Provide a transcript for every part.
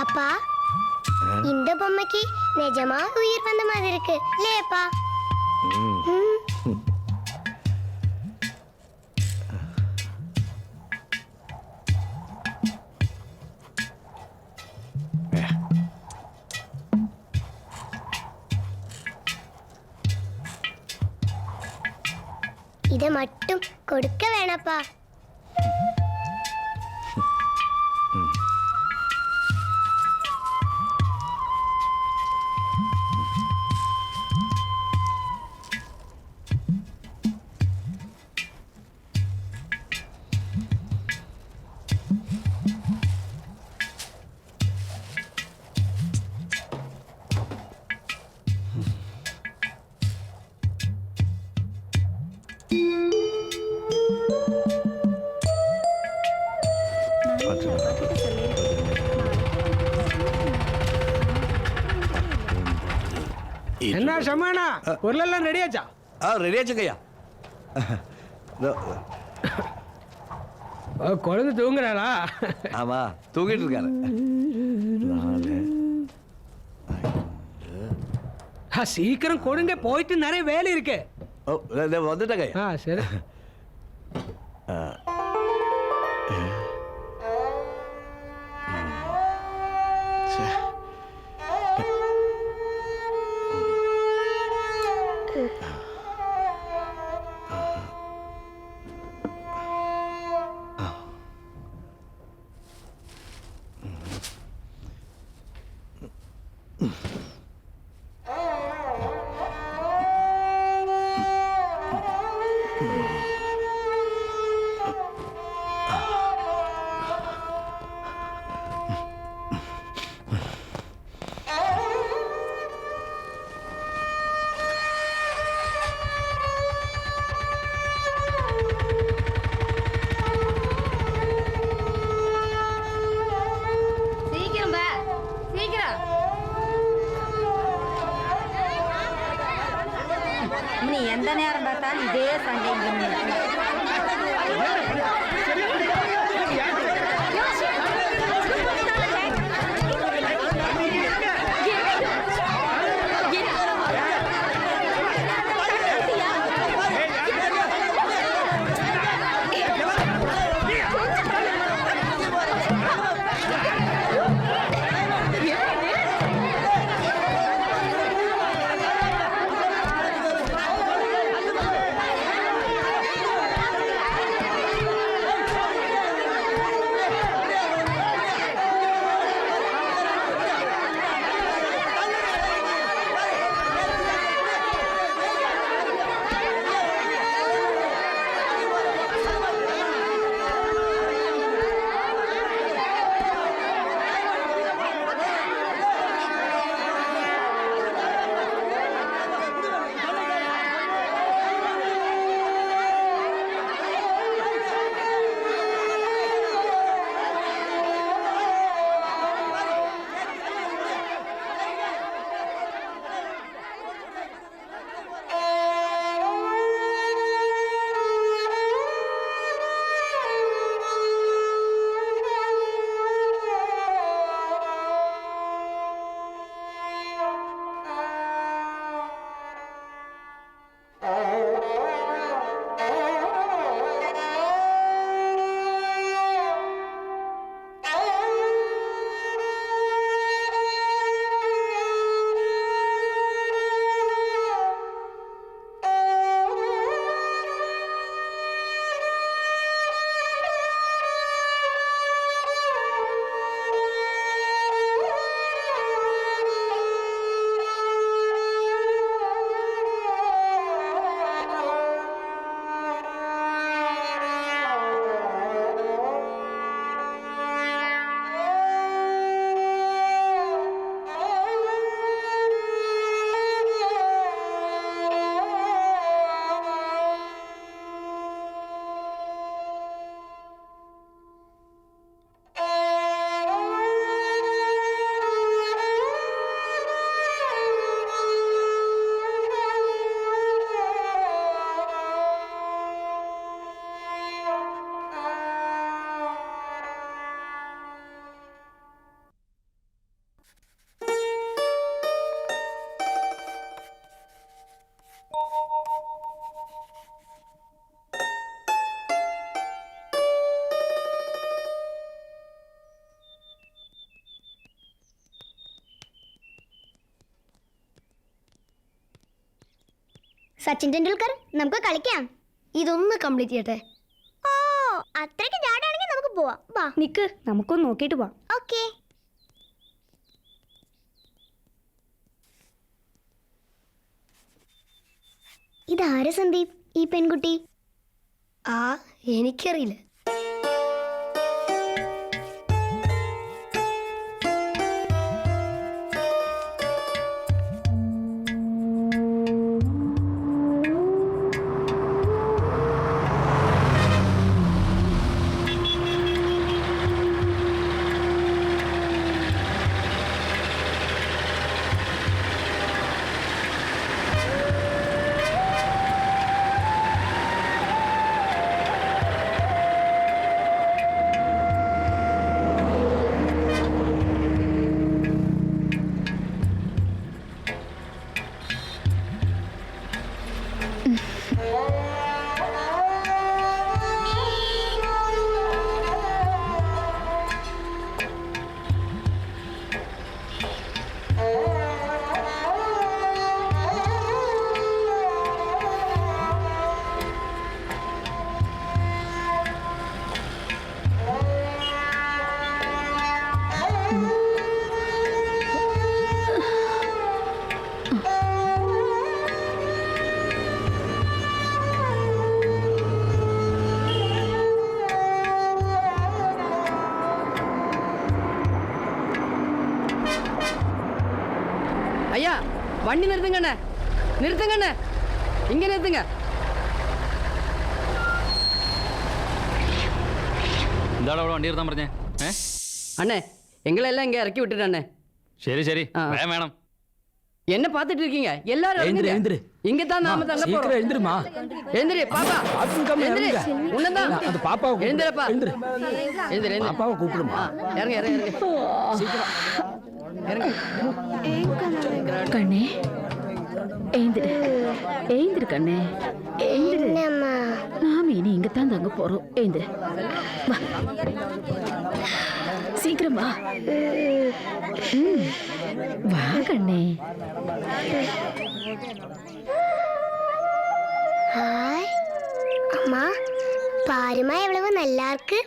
அப்பா இந்த பொம்மைக்கு நிஜமா உயிர் வந்த மாதிரி இருக்கு இல்லையப்பா? இதை மட்டும் கொடுக்க வேணாப்பா. என்ன சமானா பொருளெல்லாம் ரெடியாச்சா? ரெடியாச்சுங்கய்யா. குழந்தை தூங்குறாளா? ஆமா, தூங்கிட்டு இருக்காரு. 4 சீக்கிரம் கொடுங்க, போயிட்டு நிறைய வேலை இருக்கு. வந்துட்டங்க. சரி. நீ எந்த நேரம் பார்த்தாலும் இதே சண்டை. സച്ചിൻ ടെണ്ടുൽക്കർ നമുക്ക് കളിക്കാം. ഇതൊന്ന് കംപ്ലീറ്റ് ചെയ്യട്ടെ. ഓ അത്രയ്ക്ക് ജാടാണെങ്കിൽ നമുക്ക് പോവാം. വാ നിക്ക്, നമുക്കൊന്ന് നോക്കിയിട്ട് പോവാം. ഓക്കേ. ഇതാര് സന്ദീപ്, ഈ പെൺകുട്ടി? എനിക്കറിയില്ല. ஐயா, வண்டி நிறுத்துங்கண்ணே, நிறுத்துங்கண்ணே, இங்க நிறுத்துங்க. എന്താണ് അവിടെ വണ്ടി നിർത്താൻ പറഞ്ഞേ? அண்ணே, எங்களெல்லாம் இங்க இறக்கி விட்டுட்டண்ணே. ശരി ശരി, ആ. വേഗം വേണം. என்ன பார்த்துட்டு இருக்கீங்க? எல்லாரும் இறங்குங்க. இங்க தான் நாம தங்க போறோம். எழுந்திருமா. எழுந்திரு பாப்பா. எழுந்திரு. உன்னதான். அந்த பாப்பாவை எழுந்திரப்பா. எழுந்திரு. எழுந்திரு. பாப்பாவை கூப்பிடுமா. இறங்க இறங்க இறங்க. சீக்கிரம். இறங்க. கண்ணே, எழுந்திரு, எழுந்திரு கண்ணே, எழுந்திரு. என்னம்மா? நாம இனி இங்கத்தான் தங்க போறோம். எழுந்திரு, வா, சீக்கிரம் வா. வா கண்ணே. ஹாய் அம்மா, பாருமா எவ்வளவு நல்லா இருக்கு.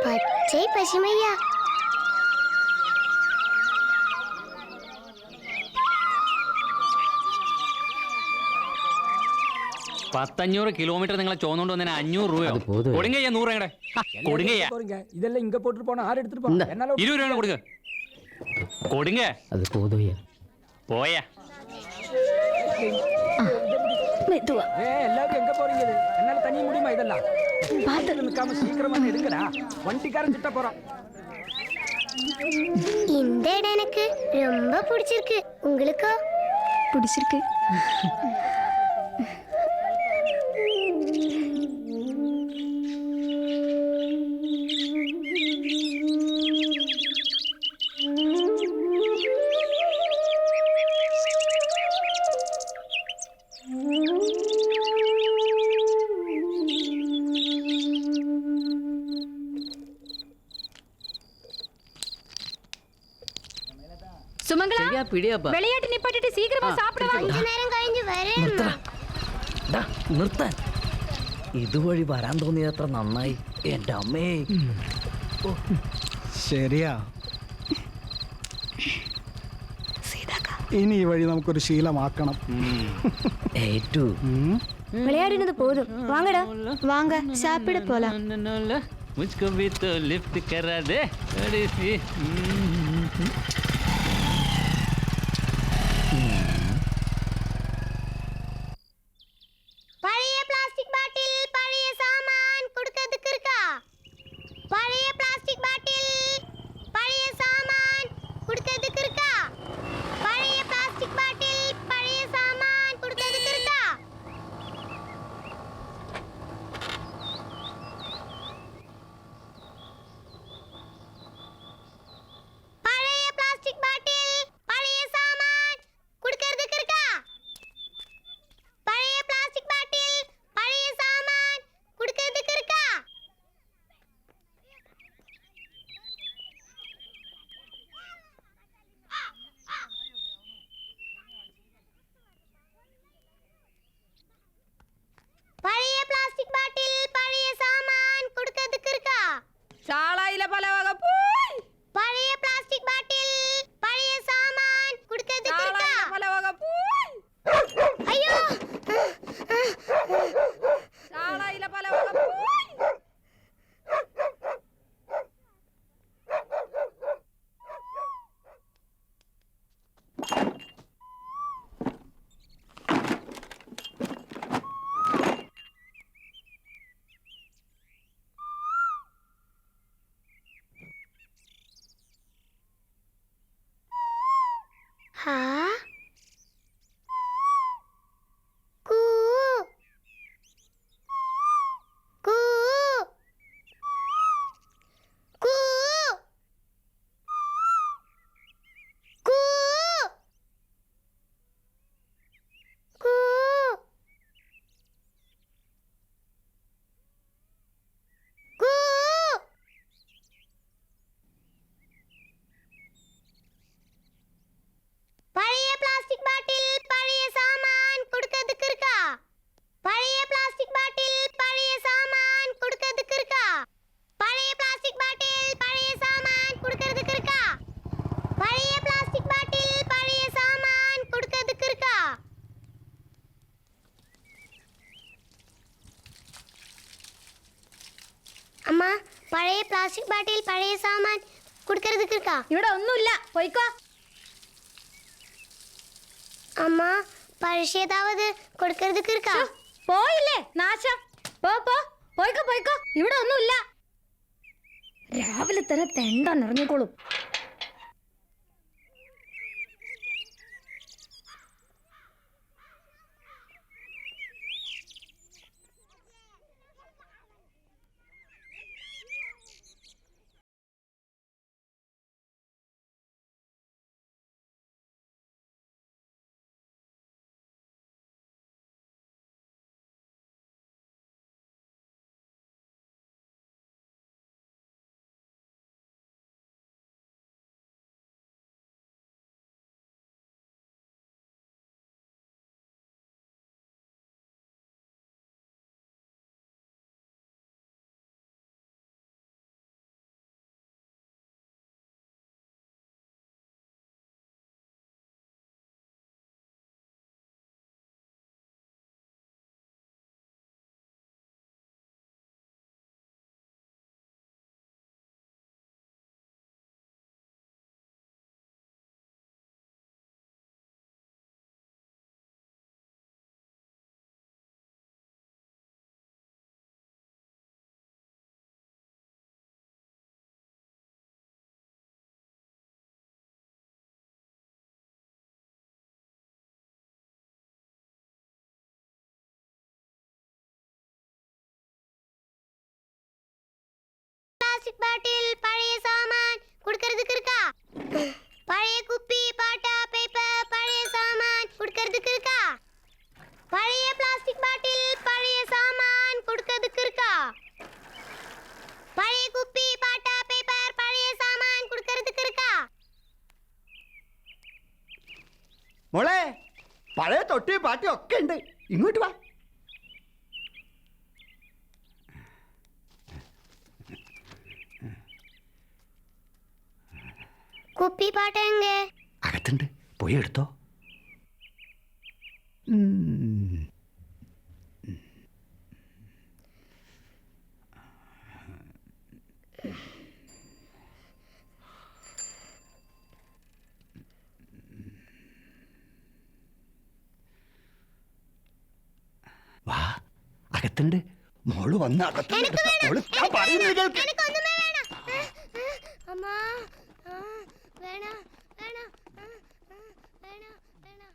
பச்சை பசுமையா. $1,500 കിലോമീറ്റർ നിങ്ങളെ ചോന്നുകൊണ്ട് വന്നതിന് 500 രൂപയോ? കൊടുങ്കയ്യ 100 രൂപയുടെ കൊടുങ്കയ്യ. இதெல்லாம் இங்க போட்டு போனா ஆறு எடுத்துட்டு போங்க. என்னால 20 രൂപ കൊടുക്ക. കൊടുങ്ക. அது போதும். പോയാ. மெதுவா. எல்லாரும் எங்க போறீங்க? என்னால தனியா முடியுமா இதெல்லாம்? பாத்து நிக்காம சீக்கிரமா எடுங்கடா. வண்டிக்காரன் கிட்ட போறோம். இந்த இடம் எனக்கு ரொம்ப பிடிச்சிருக்கு. உங்களுக்கோ? பிடிச்சிருக்கு. சுமங்கலா, சரியா பிடியாப்பா. விளையாட்டு நிப்பாட்டிட்டு சீக்கிரமா சாப்பிட வா. கொஞ்ச நேரம் കഴിഞ്ഞു വരേമ്മ. നിർത്താൻ ഇതുവഴി വരാൻ തോന്നിയത് അത്ര നന്നായി. എന്റെ അമ്മേ. ശരിയാ, ഇനി ഈ വഴി നമുക്കൊരു ശീലമാക്കണം. ഏറ്റു விளையாடினது போதும். வாங்கடா, வாங்க சாப்பிட போலாம். मुझको भी तो लिफ्ट करा दे थोड़ी सी. பழைய பிளாஸ்டிக் பாட்டில், பழைய சாமான் கொடுக்கிறதுக்கு இருக்கா? பழைய பிளாஸ்டிக் பாட்டில், பழைய சாமான் கொடுக்கிறதுக்கு இருக்கா? பழைய பிளாஸ்டிக் பாட்டில், பழைய சாமான் கொடுக்கிறதுக்கு இருக்கா? பழைய பிளாஸ்டிக் பாட்டில், பழைய சாமான் கொடுக்க പ്ലാസ്റ്റിക് ബാട്ടിൽ പഴയ സാമാൻ കൊടുക്കരുത് കിർക്ക. ഇവിടെ ഒന്നുമില്ല, പോയിക്കോ. അമ്മ പഴശ്ശേതാവത് കൊടുക്കരുത് കിർക്ക. പോയില്ലേ നാശം. പോ പോ, പോയിക്കോ പോയിക്കോ, ഇവിടെ ഒന്നുമില്ല. രാവിലെ തന്നെ തെണ്ടാൻ ഇറങ്ങിക്കോളും. പ്ലാസ്റ്റിക് ബാട്ടിൽ പഴയ സാമാൻ കൊടുക്കരുത് കിർക്ക. പഴയ കുപ്പി പാട്ട പേപ്പർ പഴയ സാമാൻ കൊടുക്കരുത് കിർക്ക. പഴയ പ്ലാസ്റ്റിക് ബാട്ടിൽ പഴയ സാമാൻ കൊടുക്കരുത് കിർക്ക. പഴയ കുപ്പി പാട്ട പേപ്പർ പഴയ സാമാൻ കൊടുക്കരുത് കിർക്ക. മോളെ, പഴയ തൊട്ടി പാട്ടി ഒക്കെ ഉണ്ട്, ഇങ്ങോട്ട് വാ. കുപ്പി പാട്ട എങ്കെ? അകത്തുണ്ട്, പോയി എടുത്തോ. വാ, അകത്തുണ്ട്. മോള് വന്ന് അകത്തുണ്ട്. മോള് ഞാൻ പറയുന്നത് കേൾക്ക്. എനിക്കൊന്നുമേ വേണം. അമ്മ വേണം വേണം വേണം വേണം.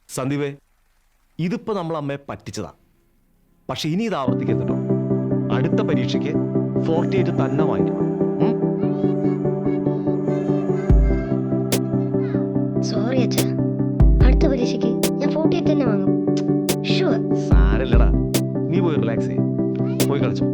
സന്ദീപേ, ഇതിപ്പോ നമ്മൾ അമ്മയെ പറ്റിച്ചതാ. പക്ഷെ ഇനി ഇത് ആവർത്തിക്കരുതട്ടോ. അടുത്ത പരീക്ഷയ്ക്ക് 48 തന്നെ വാങ്ങിക്കണം. സോറി അച്ഛാ, അടുത്ത പരീക്ഷയ്ക്ക് ഞാൻ 48 തന്നെ വാങ്ങും. ഷുവർ. സാരല്ലടാ, നീ പോയി റിലാക്സ് ചെയ്യ, പോയി കളിച്ചോ.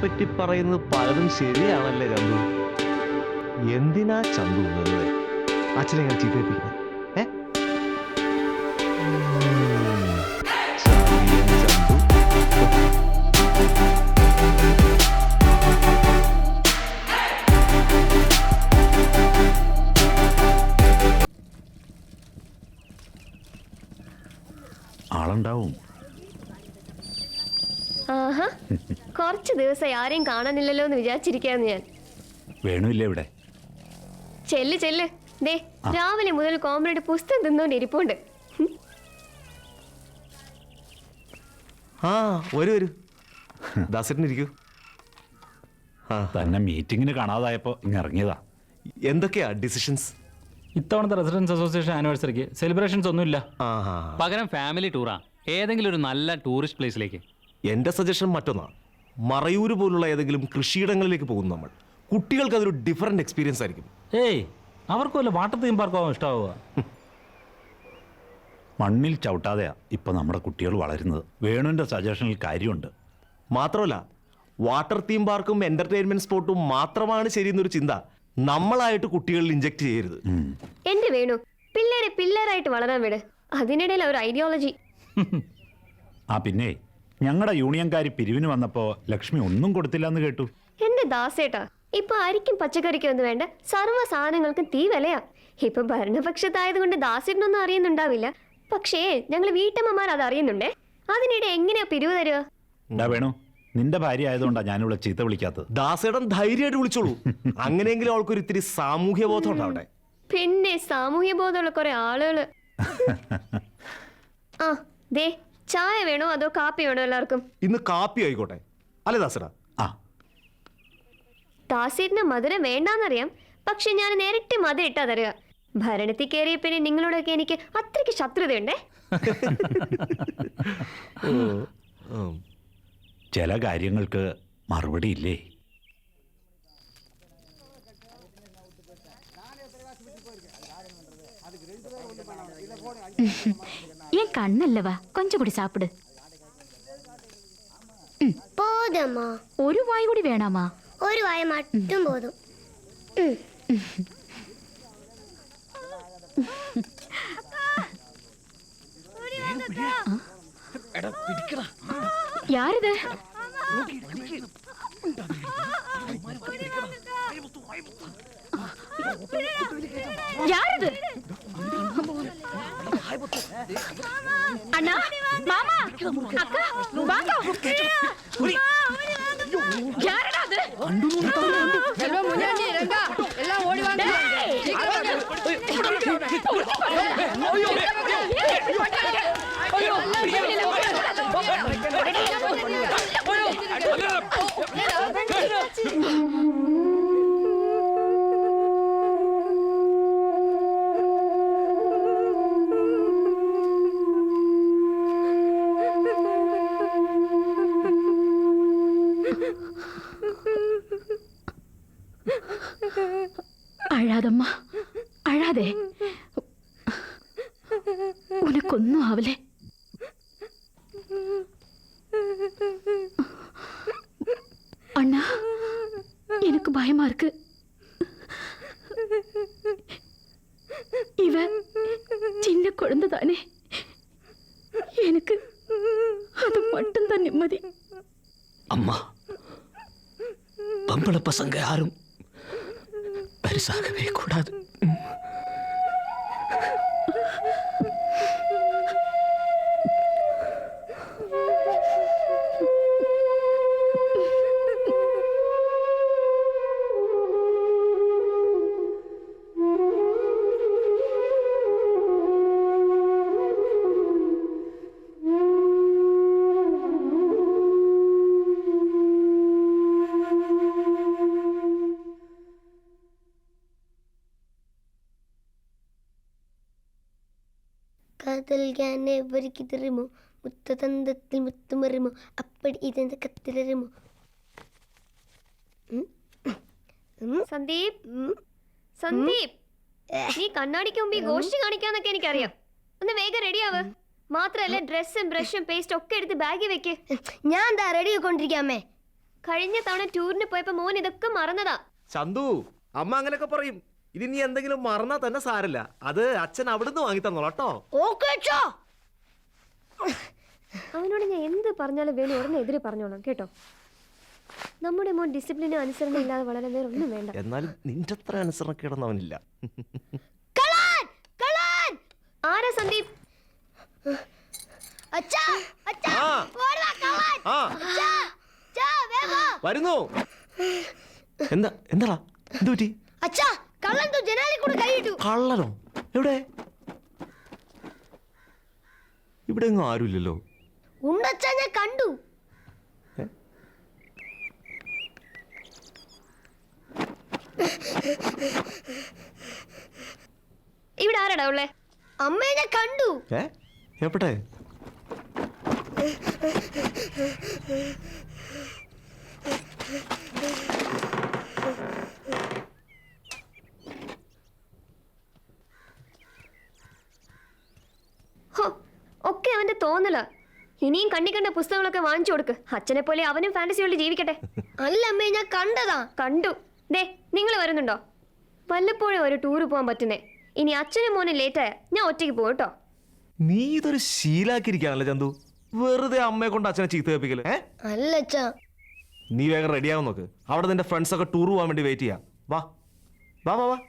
പറ്റി പറയുന്നത് പലതും ശരിയാണല്ലേ ചന്തു? എന്തിനാ ചന്തു വെറുതെ അച്ഛനെ ഞാൻ ചീത്തപ്പിക്കുന്നത്? ആളുണ്ടാവും. ആഹാ, കുറച്ച് ദിവസം ആരെയും കാണാനില്ലല്ലോ എന്ന് വിചാരിച്ചിരിക്കാന്ന് ഞാൻ. വേണുല്ലേ ഇവിടെ? ചെല്ല് ചെല്ല്. ദേ, രാവിലെ മുതൽ കോമ്രേഡ് പുസ്തകം തിന്നോണ്ട് ഇരിപ്പുണ്ട്. ആ വരൂ ദാസേട്ടനിരിക്കൂ. തന്നെ മീറ്റിങ്ങിന് കാണാതായപ്പോ ഇങ്ങ് ഇറങ്ങിയതാ. എന്തൊക്കെയാ ഡിസിഷൻസ്? ഇത്തവണത്തെ റെസിഡൻസ് അസോസിയേഷൻ ആനിവേഴ്സറിക്ക് സെലിബ്രേഷൻസ് ഒന്നുമില്ല. പകരം ഫാമിലി ടൂറാ, ഏതെങ്കിലും ഒരു നല്ല ടൂറിസ്റ്റ് പ്ലേസിലേക്ക്. എന്റെ സജഷൻ മറ്റൊന്നാ, മറയൂര് പോലുള്ള ഏതെങ്കിലും കൃഷിയിടങ്ങളിലേക്ക് പോകും നമ്മൾ. കുട്ടികൾക്ക് അതൊരു ഡിഫറെന്റ് എക്സ്പീരിയൻസ് ആയിരിക്കും. ഏയ്, അവർക്ക് വല്ല വാട്ടർ തീം പാർക്കാവും ഇഷ്ടാവുക. മണ്ണിൽ ചവിട്ടാതെയാ ഇപ്പൊ നമ്മുടെ കുട്ടികൾ വളരുന്നത്. വേണുവിന്റെ സജഷനിൽ കാര്യമുണ്ട്. മാത്രമല്ല, വാട്ടർ തീം പാർക്കും എന്റർടൈൻമെന്റ് സ്പോട്ടും മാത്രമാണ് ശരിയെന്നൊരു ചിന്ത നമ്മളായിട്ട് കുട്ടികളിൽ ഇഞ്ചക്ട് ചെയ്യരുത്. എന്റെ വേണു, പിള്ളേരെ പിള്ളേരായിട്ട് വളരാൻ വിട്. അതിനിടയിൽ ഒരു ഐഡിയോളജി. ആ പിന്നെ ഞങ്ങളുടെ യൂണിയൻകാരി പിരിവിന് വന്നപ്പോ ലക്ഷ്മി ഒന്നും കൊടുത്തില്ല എന്ന് കേട്ടു. എന്റെ ദാസേട്ടാ, ഇപ്പൊ അരിക്കും പച്ചക്കറിക്കും ഒന്നും വേണ്ട, സർവ്വ സാധനങ്ങൾക്കും തീ വിലയാ. ഇപ്പൊ ഭരണപക്ഷത്തായത് കൊണ്ട് ദാസേട്ടനൊന്നും അറിയുന്നുണ്ടാവില്ല. പക്ഷേ ഞങ്ങൾ വീട്ടമ്മമാർ അത് അറിയുന്നുണ്ടേ. അതിനിടെ എങ്ങനെയാ പിരിവ് തരുക? വേണു, നിന്റെ ഭാര്യ ആയതുകൊണ്ടാ ഞാനിവിടെ ചീത്ത വിളിക്കാത്തത്. ദാസേടൻ ധൈര്യമായിട്ട് വിളിച്ചോളൂ. അങ്ങനെയെങ്കിലും അവൾക്കൊരു ഇത്തിരി സാമൂഹ്യ ബോധം ഉണ്ടാവട്ടെ. പിന്നെ സാമൂഹ്യ ബോധമുള്ള കുറെ ആളുകള്. ആ ദേ, ചായ വേണോ അതോ കാപ്പി വേണോ എല്ലാവർക്കും? ഇന്ന് കാപ്പി ആയിക്കോട്ടെ അല്ലേ ദാസേടാ? ദാസേട്ടിന് മധുരം വേണ്ടാന്നറിയാം, പക്ഷെ ഞാൻ നേരിട്ട് മധുരം ഇട്ടാ തരിക. ഭരണത്തിൽ കയറിയ പിന്നെ നിങ്ങളോടൊക്കെ എനിക്ക് അത്രയ്ക്ക് ശത്രുതയുണ്ടേ. ചില കാര്യങ്ങൾക്ക് മറുപടി ഇല്ലേ? ஏன் கண்ணல்லவா கொஞ்சம் கூடி சாப்பிடு. போதும்மா. ஒரு வாய் கூடி வேணாமா? ஒரு வாய் மட்டும் போதும். யாரிது? யாரிது? அண்ணா, செல்வம், முனியாண்டி, ரங்கா, எல்லாம் ஓடி வாங்க. അഴാതമ്മ, അഴാതെ. ഉനക്കൊന്നും ആവലേ. அண்ணா, எனக்கு பயமா இருக்கு. இவ சின்ன குழந்தை தானே, எனக்கு அது மட்டும்தான் நிம்மதி. அம்மா, பொம்பளை பசங்க யாரும் பெருசாகவே கூடாது. காதல் யானை ఎవరికి தெரியுமோ, முத்த தந்தத்தில் முத்து மருமோ, அப்படி இதந்த கத்திரமோ. സന്ദീപ്, സന്ദീപ്, നീ കണ്ണാടിക്ക് മുമ്പ് ഈ ഗോഷ്ടി കാണിക്കാന്നൊക്കെ എനിക്കറിയാം. ഒന്ന് വേഗം റെഡിയാവ്. മാത്രല്ല ഡ്രസ്സും ബ്രഷും പേസ്റ്റ് ഒക്കെ എടുത്ത് ബാഗിൽ വെക്ക്. ഞാൻ എന്താ റെഡി ആയിക്കൊണ്ടിരിക്കാമേ. കഴിഞ്ഞ തവണ ടൂറിന് പോയപ്പോ മോൻ ഇതൊക്കെ മറന്നതാ. ചന്തു, അമ്മ അങ്ങനെയൊക്കെ പറയും. ഇനി നീ എന്തെങ്കിലും മറന്നാ തന്നെ സാരല്ല, അത് അച്ഛൻ അവിടുന്ന് വാങ്ങി തന്നോളാം കേട്ടോ. അവനോട് ഞാൻ എന്ത് പറഞ്ഞാലും വേണം ഉടനെ എതിര് പറഞ്ഞോളാം കേട്ടോ. നമ്മുടെ മോൻ ഡിസിപ്ലിനും അനുസരണ ഇല്ലാതെ വളരെ നേരം ഒന്നും വേണ്ട. എന്നാലും നിന്റെ അത്ര അനുസരണക്കേടൊന്നും അവനില്ല. ആരാ സന്ദീപ്? വരുന്നു. എന്താ എന്താടാ, എന്ത് പറ്റി? കള്ളനോ? എവിടെ? ഇവിടെ എങ്ങും ആരുമില്ലല്ലോ. ഞാൻ കണ്ടു. ഇവിടെ ആരാടാ ഉള്ളേ? അമ്മയെ ഞാൻ കണ്ടു. എവിടെ? ഒക്കെ അവന്റെ തോന്നല. ഇനിയും കണ്ണി കണ്ട പുസ്തകങ്ങളൊക്കെ വാങ്ങിച്ചു കൊടുക്ക്. അച്ഛനെ പോലെ അവനും ഫാന്റസി വേൾഡ് ജീവിക്കട്ടെ. അല്ല അമ്മേ, ഞാൻ കണ്ടതാ. കണ്ടു. ദേ, നിങ്ങൾ വരുന്നുണ്ടോ? വല്ലപ്പോഴും ഒരു ടൂറ് പോകാൻ പറ്റുന്നേ. ഇനി അച്ഛനും മോനും ലേറ്റായ ഞാൻ ഒറ്റയ്ക്ക് പോകും കേട്ടോ. നീ ഇതൊരു ശീലാക്കിയിരിക്കാണല്ലേ ചന്തു, വെറുതെ അമ്മയെ കൊണ്ട് അച്ഛനെ ചീത്ത കേൾപ്പിക്കല്. അല്ല അച്ഛാ, നീ വേഗം റെഡിയാവാൻ നോക്ക്. അവിടെ നിന്റെ ഫ്രണ്ട്സ് ഒക്കെ ടൂർ പോകാൻ വേണ്ടി വെയിറ്റ് ചെയ്യാം. വാ വാ വാ വാ.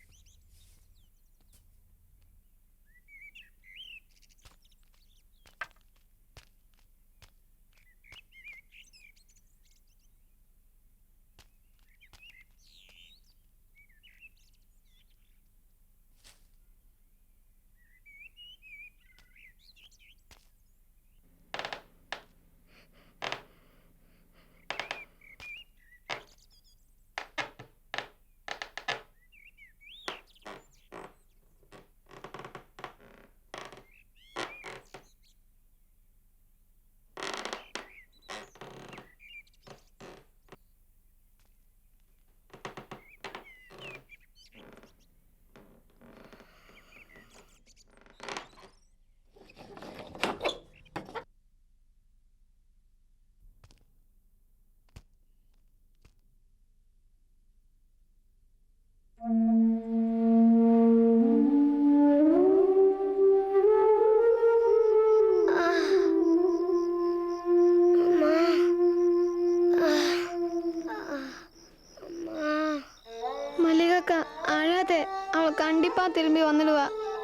மல்லிகாக்கா அழாதே, அவள் கண்டிப்பா திரும்பி வந்துடுவா.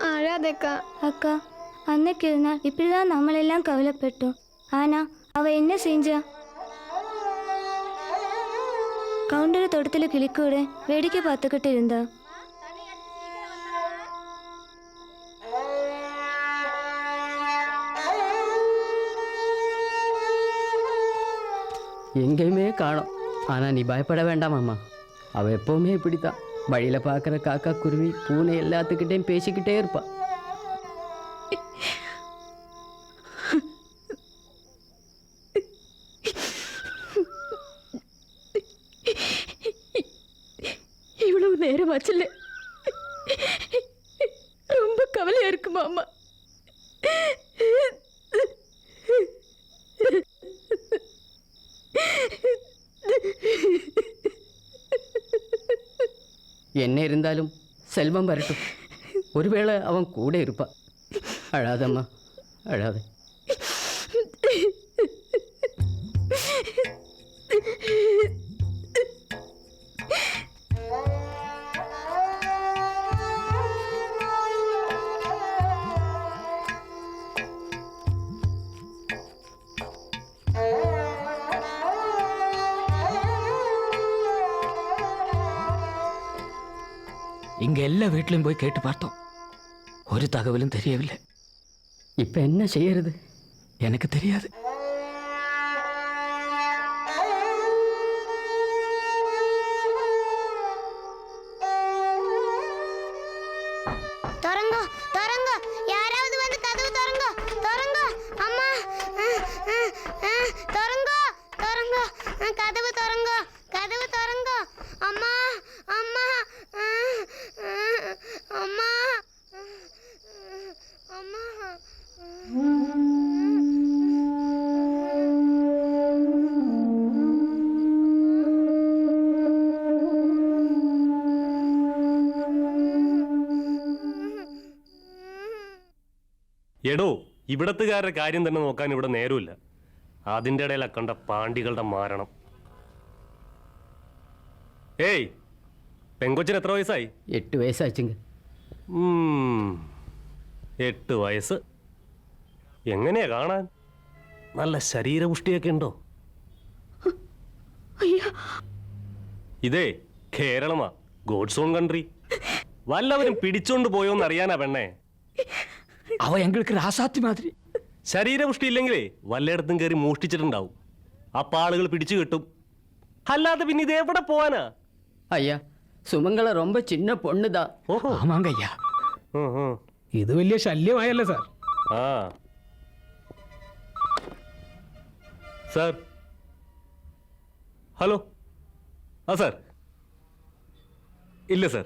அழாதேக்கா. அக்கா, அன்னைக்கு ஒரு நாள் இப்படிதான் நம்மளெல்லாம் கவலைப்பட்டோம். ஆனா அவ என்ன செஞ்சா? கவுண்டர் தோட்டத்துல கிளிக்கூட வேடிக்கை பார்த்துக்கிட்டு இருந்தா. எங்கேயுமே காணோம். ஆனா நீ பயப்பட வேண்டாம் அம்மா. அவ எப்பவுமே இப்படித்தான். வழியில பார்க்குற காக்கா, குருவி, பூனை எல்லாத்துக்கிட்டையும் பேசிக்கிட்டே இருப்பா. இவ்வளவு நேரம் ஆச்சுல்ல, ரொம்ப கவலையா இருக்குமா அம்மா? என்ன இருந்தாலும் செல்வம் வரட்டும். ஒருவேளை அவன் கூட இருப்பா. அழாதம்மா, அழாத. இங்க எல்லா வீட்லயும் போய் கேட்டு பார்த்தோம், ஒரு தகவலும் தெரியவில்லை. இப்ப என்ன செய்யறது? எனக்கு தெரியாது. திறங்க, திறங்க, யாராவது வந்து கதவு திறங்க, திறங்க. அம்மா, திறங்க, திறங்க, கதவு திறங்க, கதவு திறங்க. அம்மா, அம்மா, அம்மா, அம்மா. എടോ, ഇവിടത്തുകാരുടെ കാര്യം തന്നെ നോക്കാൻ ഇവിടെ നേരമില്ല. അതിൻ്റെ ഇടയിൽ കണ്ട പാണ്ടികളുടെ മാരണം. ഏയ്, പെങ്കൊച്ചിന് എത്ര വയസ്സായി? 8 വയസ്സാച്ചുങ്ക. 8 വയസ്സ്. എങ്ങനെയാ കാണാൻ? നല്ല ശരീരപുഷ്ടിയൊക്കെ ഉണ്ടോ? ഇതേ കേരളമാ, ഗോഡ്സ് ഓൺ കൺട്രി. വല്ലവരും പിടിച്ചോണ്ട് പോയോന്ന് അറിയാനാ പെണ്ണേ. அவ எங்களுக்கு ராசாத்தி மாதிரி. ശരീരപുഷ്ടി ഇല്ലെങ്കിലേ വല്ലയിടത്തും കയറി മോഷ്ടിച്ചിട്ടുണ്ടാവും. അപ്പൊ ആളുകൾ പിടിച്ചു കിട്ടും. അല്ലാതെ പിന്നെ ഇത് എവിടെ പോവാനാ? ஐயா, சுமங்கல ரொம்ப சின்ன பொண்ணுதான். ഓഹോ, ஆமாங்க ஐயா. ഇത് വലിയ ശല്യമായല്ലേ സാർ? ആ സാർ, ഹലോ. ആ സാർ, ഇല്ല സാർ,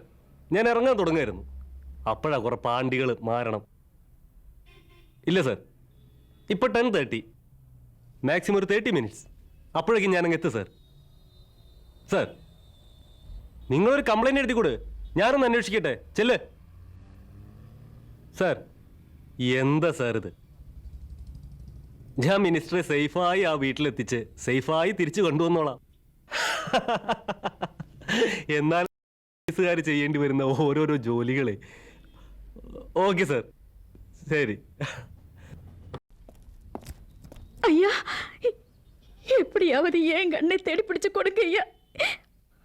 ഞാൻ ഇറങ്ങാൻ തുടങ്ങായിരുന്നു. അപ്പോഴാ കുറെ പാണ്ടികൾ മാരണം. ഇല്ല സാർ, ഇപ്പൊ 10:30, മാക്സിമം ഒരു 30 മിനിറ്റ്സ്. അപ്പോഴേക്കും ഞാനങ്ങ് എത്തും സാർ. സാർ, നിങ്ങളൊരു കംപ്ലൈന്റ് എഴുതി കൂടെ, ഞാനൊന്ന് അന്വേഷിക്കട്ടെ. ചെല്ല് സാർ. എന്താ സാർ ഇത്? ഞാൻ മിനിസ്റ്ററെ സേഫായി ആ വീട്ടിലെത്തിച്ച് സേഫായി തിരിച്ചു കൊണ്ടുവന്നോളാം. എന്നാൽ പോലീസുകാർ ചെയ്യേണ്ടി വരുന്ന ഓരോരോ ജോലികളെ. ഓക്കെ സാർ, ശരി. ஐயா, எப்படியாவது ஏன் கண்ணை தேடி பிடிச்சு கொடுங்க ஐயா.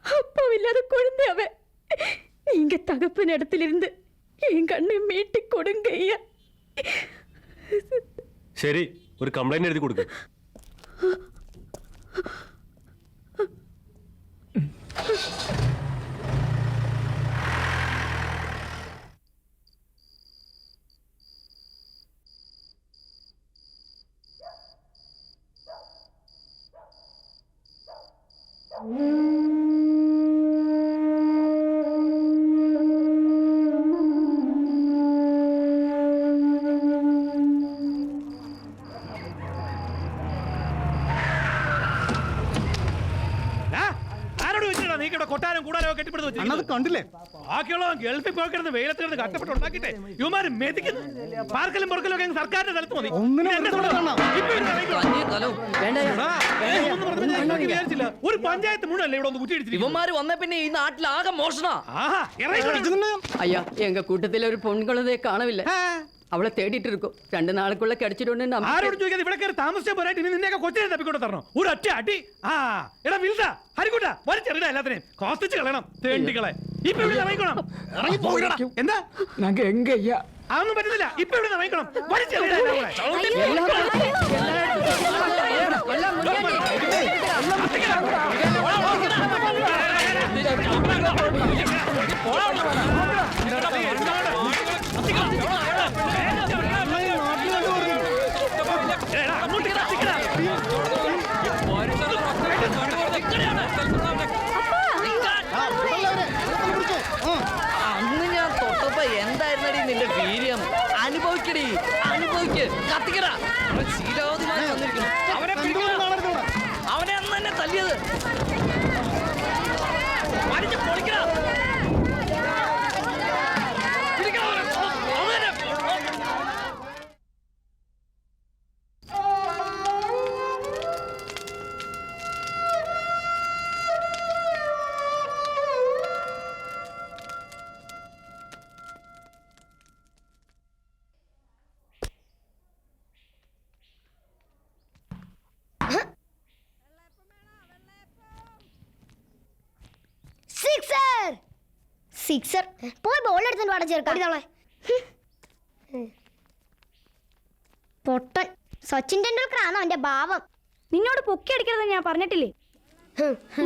அப்பா இல்லாத குழந்தை அவ. நீங்க தகப்பன் இடத்திலிருந்து என் கண்ணை மீட்டு கொடுங்க ஐயா. ശരി, ഒരു കംപ്ലൈന്റ് എഴുതി കൊടുക്കുക. കൊട്ടാരം കൂടാരോ കെട്ടിപ്പിടുന്നത് കണ്ടില്ലേ? ബാക്കിയുള്ള ഗൾഫിൽ പോയി കിടന്ന് വെയിലത്ത് കിടന്ന് കഷ്ടപ്പെട്ട് ഉണ്ടാക്കിട്ടെ ഇവന്മാര് മെതിക്കുന്നു. പാർക്കലും പൊറക്കലും ഒക്കെ സർക്കാരിന്റെ സ്ഥലത്ത് മതി. വിചാരിച്ചില്ല ഒരു പഞ്ചായത്ത് മുഴുവല്ലേ ഇവിടെ ഒന്ന് കുറ്റിയടിച്ചിരിക്കും. ഇവന്മാര് വന്ന പിന്നെ ഈ നാട്ടിലാകെ മോഷണ. ஐயா, எங்க கூட்டத்தில் ஒரு பொன் குழந்தையை காணவில்லை. അവളെ തേടിയിട്ട് இருக்கும் 2 നാളുക്കുള്ള കിടച്ചിട്ടുണ്ട്. ആരോട് ചോദിക്കാതെ ഇവിടെ കയറി താമസിച്ച പോരായിട്ട് ഇനി നിന്നെയൊക്കെ കൊച്ചിനെ തപ്പിക്കൊണ്ട് തരണം. ഒരു ഒറ്റ അടി. ആ എടാ വിൽസ ഹരിക്കൂട്ട വലിച്ചെറിയ എല്ലാത്തിനെയും കോസ്റ്റിച്ച് കളയണം തേണ്ടികളെ. ഇപ്പൊ ഇവിടെ ഇറങ്ങിക്കോണം. എന്താ நாங்க எங்க ஐயா അതൊന്നും പറ്റുന്നില്ല. ഇപ്പൊ ഇവിടെ ഇറങ്ങിക്കണം. വലിച്ചെറിയ അന്ന് ഞാൻ തൊട്ടപ്പോ എന്തായിരുന്നടി നിന്റെ വീര്യം? അനുഭവിക്കടി, അനുഭവിക്ക്, കത്തിക്കടാ. ശീലാവധിമായി വന്നിരിക്കുന്നു. അവനെ അന്ന് തന്നെ തല്ലിയത്. പൊളിക്കടാ. സിക്സർ സിക്സർ പോയി ബോൾ എടുത്തിട്ട് വാട ചേർക്കാം. പൊട്ടൻ സച്ചിൻ ടെണ്ടുൽക്കർ ആണോ അവന്റെ ഭാവം? നിന്നോട് പൊക്കി അടിക്കരുത് ഞാൻ പറഞ്ഞിട്ടില്ലേ?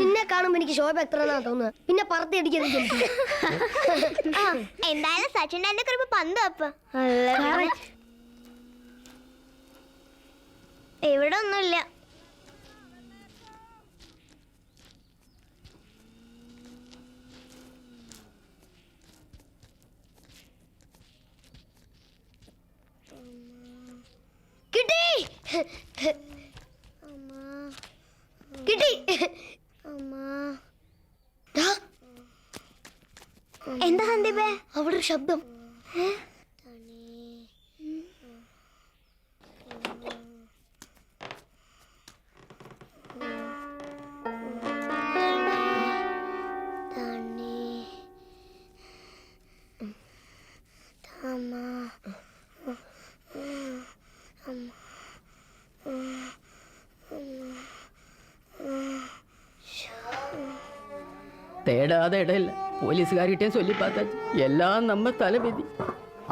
നിന്നെ കാണുമ്പോ എനിക്ക് ശോഭ എത്ര തോന്നുന്നത്. പിന്നെ പറത്തി അടിക്കുന്നത് എന്തായാലും സച്ചിൻ ടെണ്ടുൽക്കർ ഇപ്പൊ പന്ത് അപ്പ ഇവിടെ ഒന്നുമില്ല. കിട്ടി കിട്ടി. എന്താ സന്ദീപേ അവിടെ ഒരു ശബ്ദം? தேடாத இடம் இல்லை. போலீஸ்காரிகிட்டே சொல்லி பார்த்தாச்சு. எல்லாம் நம்ம தலைவிதி.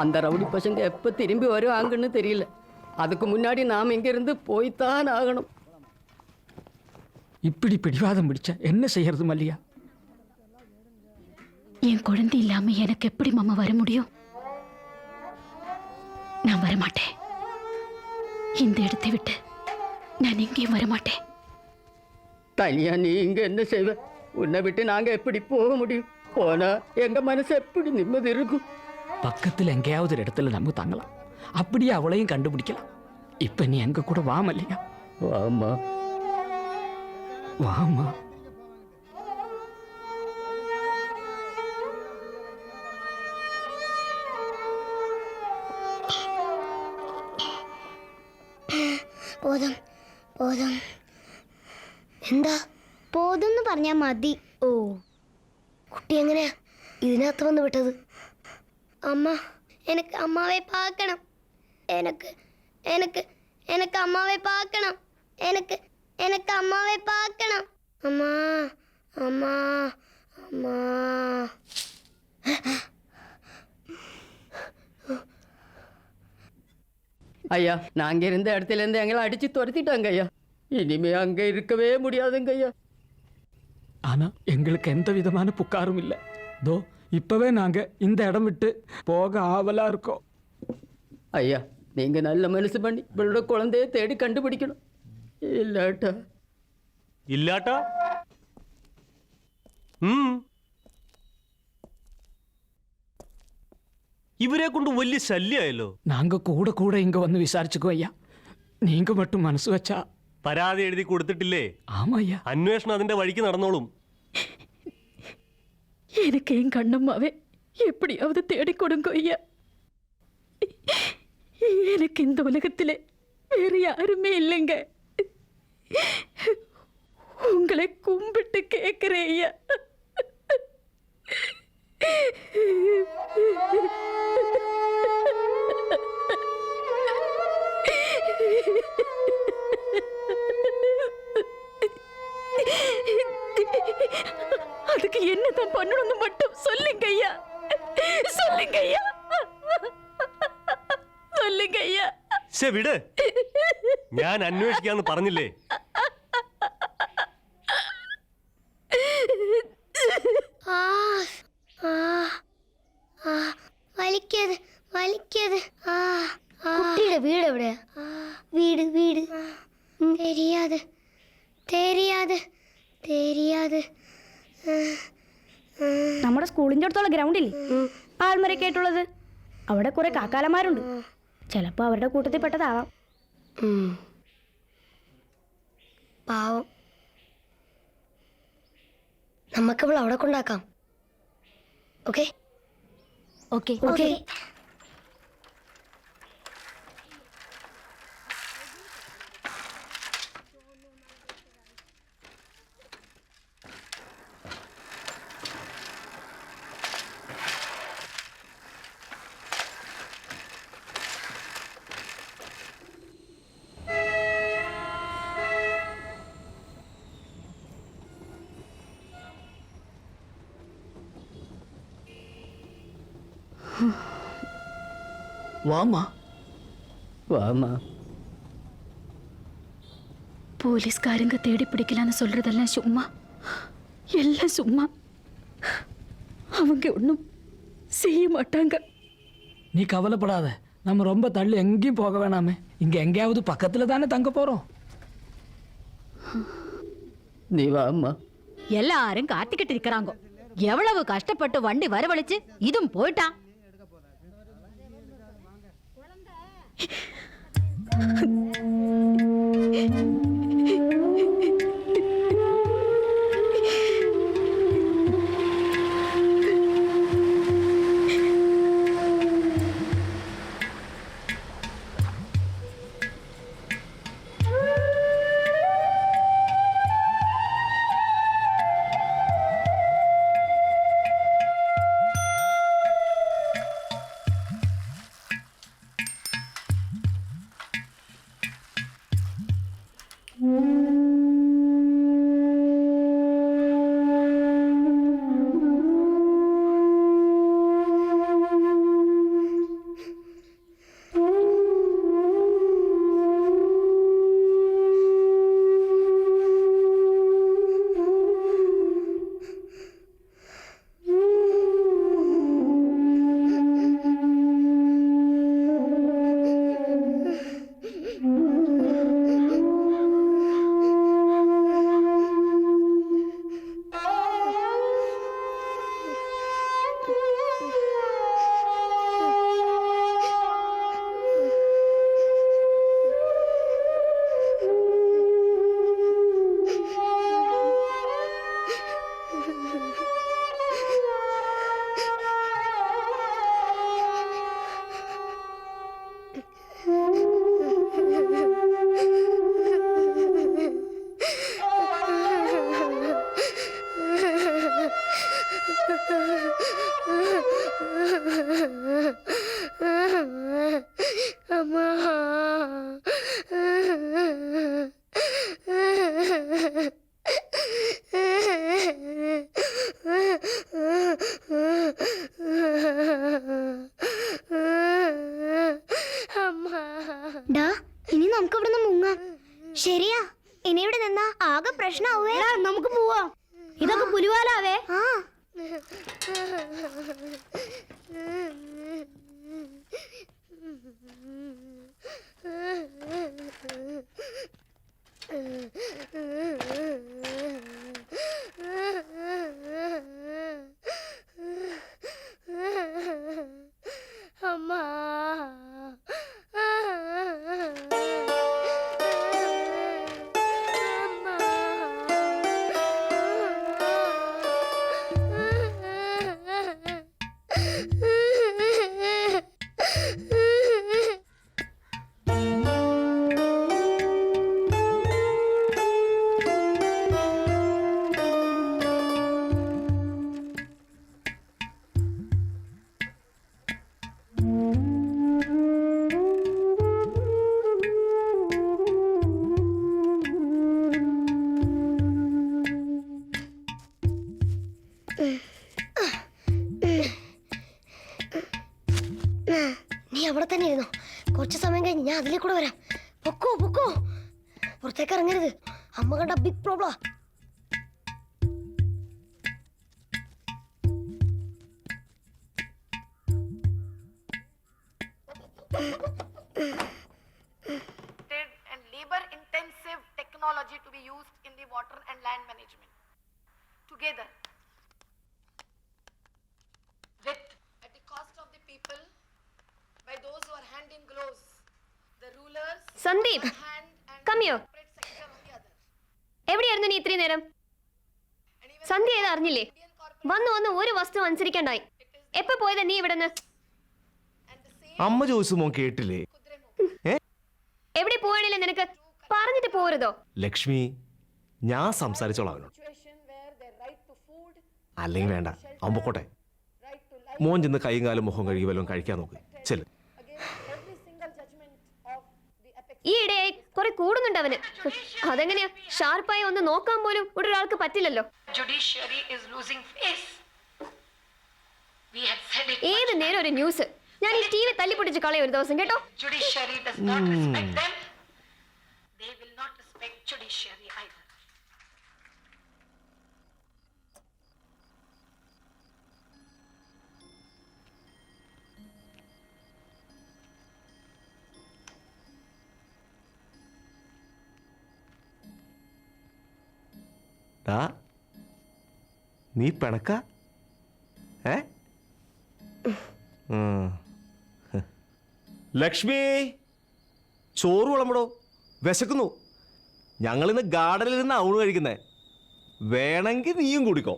அந்த ரவுடி பசங்க எப்போ திரும்பி வருவாங்கன்னு தெரியல. அதுக்கு முன்னாடி நாம் இங்கிருந்து போய்த்தான் ஆகணும். இப்படி பிடிவாதம் பிடிச்சா என்ன செய்யறது மல்லியா? என் குழந்தை இல்லாம எனக்கு எப்படி மாமா வர முடியும்? நான் வரமாட்டேன். இந்த இடத்தை விட்டு நான் எங்கேயும் வரமாட்டேன். தனியா நீ இங்க என்ன செய்வ? உன்னை விட்டு நாங்க எப்படி போக முடியும்? போனா எங்க மனசு எப்படி நிம்மதி இருக்கும்? பக்கத்தில் எங்கேயாவது ஒரு இடத்துல நம்ம தங்கலாம். அப்படியே அவளையும் கண்டுபிடிக்கலாம். இப்ப நீ எங்க கூட வா மல்லிகா. வாமா வாமா. പോതും പോതും എന്താ പോതെന്ന് പറഞ്ഞാൽ മതി. ഓ കുട്ടി എങ്ങനെയാ ഇതിനകത്ത് വന്ന് വിട്ടത്? അമ്മ എനിക്ക് അമ്മാവെ പാക്കണം. എനിക്ക് എനിക്ക് എനിക്ക് അമ്മാവെ പാക്കണം. എനിക്ക് എനിക്ക് അമ്മാവെ പാക്കണം. അമ്മ അമ്മ അമ്മ. ஐயா, நாங்க இருந்த இடத்துல இருந்து எங்களை அடிச்சு துரத்திட்டாங்க ஐயா. இனிமே அங்க இருக்கவே முடியாதுங்க ஐயா. ஆனா எங்களுக்கு எந்த விதமான புக்காரும் இல்லை. தோ இப்பவே நாங்க இந்த இடம் விட்டு போக ஆவலா இருக்கோம். ஐயா, நீங்க நல்ல மனசு பண்ணி இவளோட குழந்தைய தேடி கண்டுபிடிக்கணும். இல்லாட்டா ഇല്ലാട്ടാ இவரே கொண்டு വലിയ ശല്യമായല്ലോ. நாங்க கூட கூட இங்க வந்து விசாரிச்சுக்கோ ஐயா. நீங்க மட்டும் மனசு வச்சா. പരാതി എഴുതി കൊടുത്തിട്ടില്ലേ? ஆமா ஐயா. അന്വേഷണം അതിന്റെ വഴിക്ക് നടന്നോളും. எனக்கு என் கண்ணம்மாவே எப்படியாவது தேடி கொடுங்க ஐயா. எனக்கு இந்த உலகத்திலே வேறு யாருமே இல்லைங்க. உங்களை கும்பிட்டு கேட்கிறேன் ஐயா. என்னதான் பண்ணணும்னு மட்டும் சொல்லுங்க ஐயா. சொல்லுங்க ஐயா. சொல்லுங்க ஐயா. ശേ വിട്, ഞാൻ അന്വേഷിക്കാന്ന് പറഞ്ഞില്ലേ. വലിക്കത് വലിക്കത്. കുട്ടിയുടെ വീട് എവിടെയാ? വീട് വീട് தெரியாது தெரியாது தெரியாது. നമ്മുടെ സ്കൂളിന്റെ അടുത്തുള്ള ഗ്രൗണ്ടിൽ ആൾമരൊക്കെ ആയിട്ടുള്ളത്, അവിടെ കുറെ കാക്കാലന്മാരുണ്ട്. ചിലപ്പോ അവരുടെ കൂട്ടത്തിൽ പെട്ടതാവാം. പാവം. നമുക്കവൾ അവിടെ കൊണ്ടാക്കാം. Okay okay okay. வாமா வாமா. போலீஸ்காரங்க தேடி பிடிக்கலான்னு சொல்றதெல்லாம் சும்மா, எல்லாம் சும்மா. அவங்க ஒன்றும் செய்ய மாட்டாங்க. நீ கவலைப்படாத, நம்ம ரொம்ப தள்ளி எங்கேயும் போக வேணாமே. இங்க எங்கேயாவது பக்கத்துல தானே தங்க போறோம். நீ வாமா. எல்லாரும் காத்துக்கிட்டு இருக்கிறாங்க. எவ்வளவு கஷ்டப்பட்டு வண்டி வரவழைச்சு இதுவும் போயிட்டான். ഇനി നമുക്ക് ഇവിടുന്ന് മുങ്ങാം. ശരിയാ, ഇനി ഇവിടെ നിന്നാ ആകെ പ്രശ്നമാവേ. നമുക്ക് പോവാം. ഇതൊക്കെ പുലിവാലാവേ. ആ നീ അവിടെ തന്നെ ഇരുന്നോ. കുറച്ച് സമയം കഴിഞ്ഞ് ഞാൻ അതിലേ കൂടെ വരാം. പൊക്കോ പൊക്കോ, പുറത്തേക്ക് ഇറങ്ങരുത്. അമ്മ കണ്ട big problem. labor-intensive technology to be used in the water and land management. Together, with at the cost of the people, by those who are hand in gloves, the rulers, Sandeep, hand and come here. separate sector of the other. എവിടെയായിരുന്നു നീ ഇത്രയും നേരം? സന്ധ്യ ഏതാ അറിഞ്ഞില്ലേ? വന്ന് വന്ന് ഒരു വസ്തു അനുസരിക്കണ്ടായി. എപ്പോ പോയതാ നീ ഇവിടുന്ന്? അമ്മ ചോദിച്ചു മോൻ കേട്ടില്ലേ? എവിടെ പോവാണില്ലേ നിനക്ക്? പറഞ്ഞിട്ട് പോരുതോ? ലക്ഷ്മി, ഞാൻ സംസാരിച്ചോളാം അവനോട്. അല്ലെങ്കിൽ വേണ്ട, അവൻ പൊക്കോട്ടെ. മോൻ ചെന്ന് കൈയും കാലും മുഖം കഴുകി വല്ലതും കഴിക്കാൻ നോക്ക്. ചെല്. ഈ ഇടയായി കുറെ കൂടുന്നുണ്ട് അവന്. അതെങ്ങനെയാ? ഷാർപ്പായി ഒന്ന് നോക്കാൻ പോലും ഇവിടെ ഒരാൾക്ക് പറ്റില്ലല്ലോ. ഏത് നേരം ഒരു ന്യൂസ്. ഞാൻ ഈ TV തല്ലിപ്പൊട്ടിച്ച് കളയും ഒരു ദിവസം, കേട്ടോ? നീ പിണക്ക? ലക്ഷ്മി, ചോറ് വിളമ്പടോ, വിശക്കുന്നു. ഞങ്ങളിന്ന് ഗാർഡനിൽ നിന്ന് ഔണ് കഴിക്കുന്നേ. വേണമെങ്കിൽ നീയും കുടിക്കോ.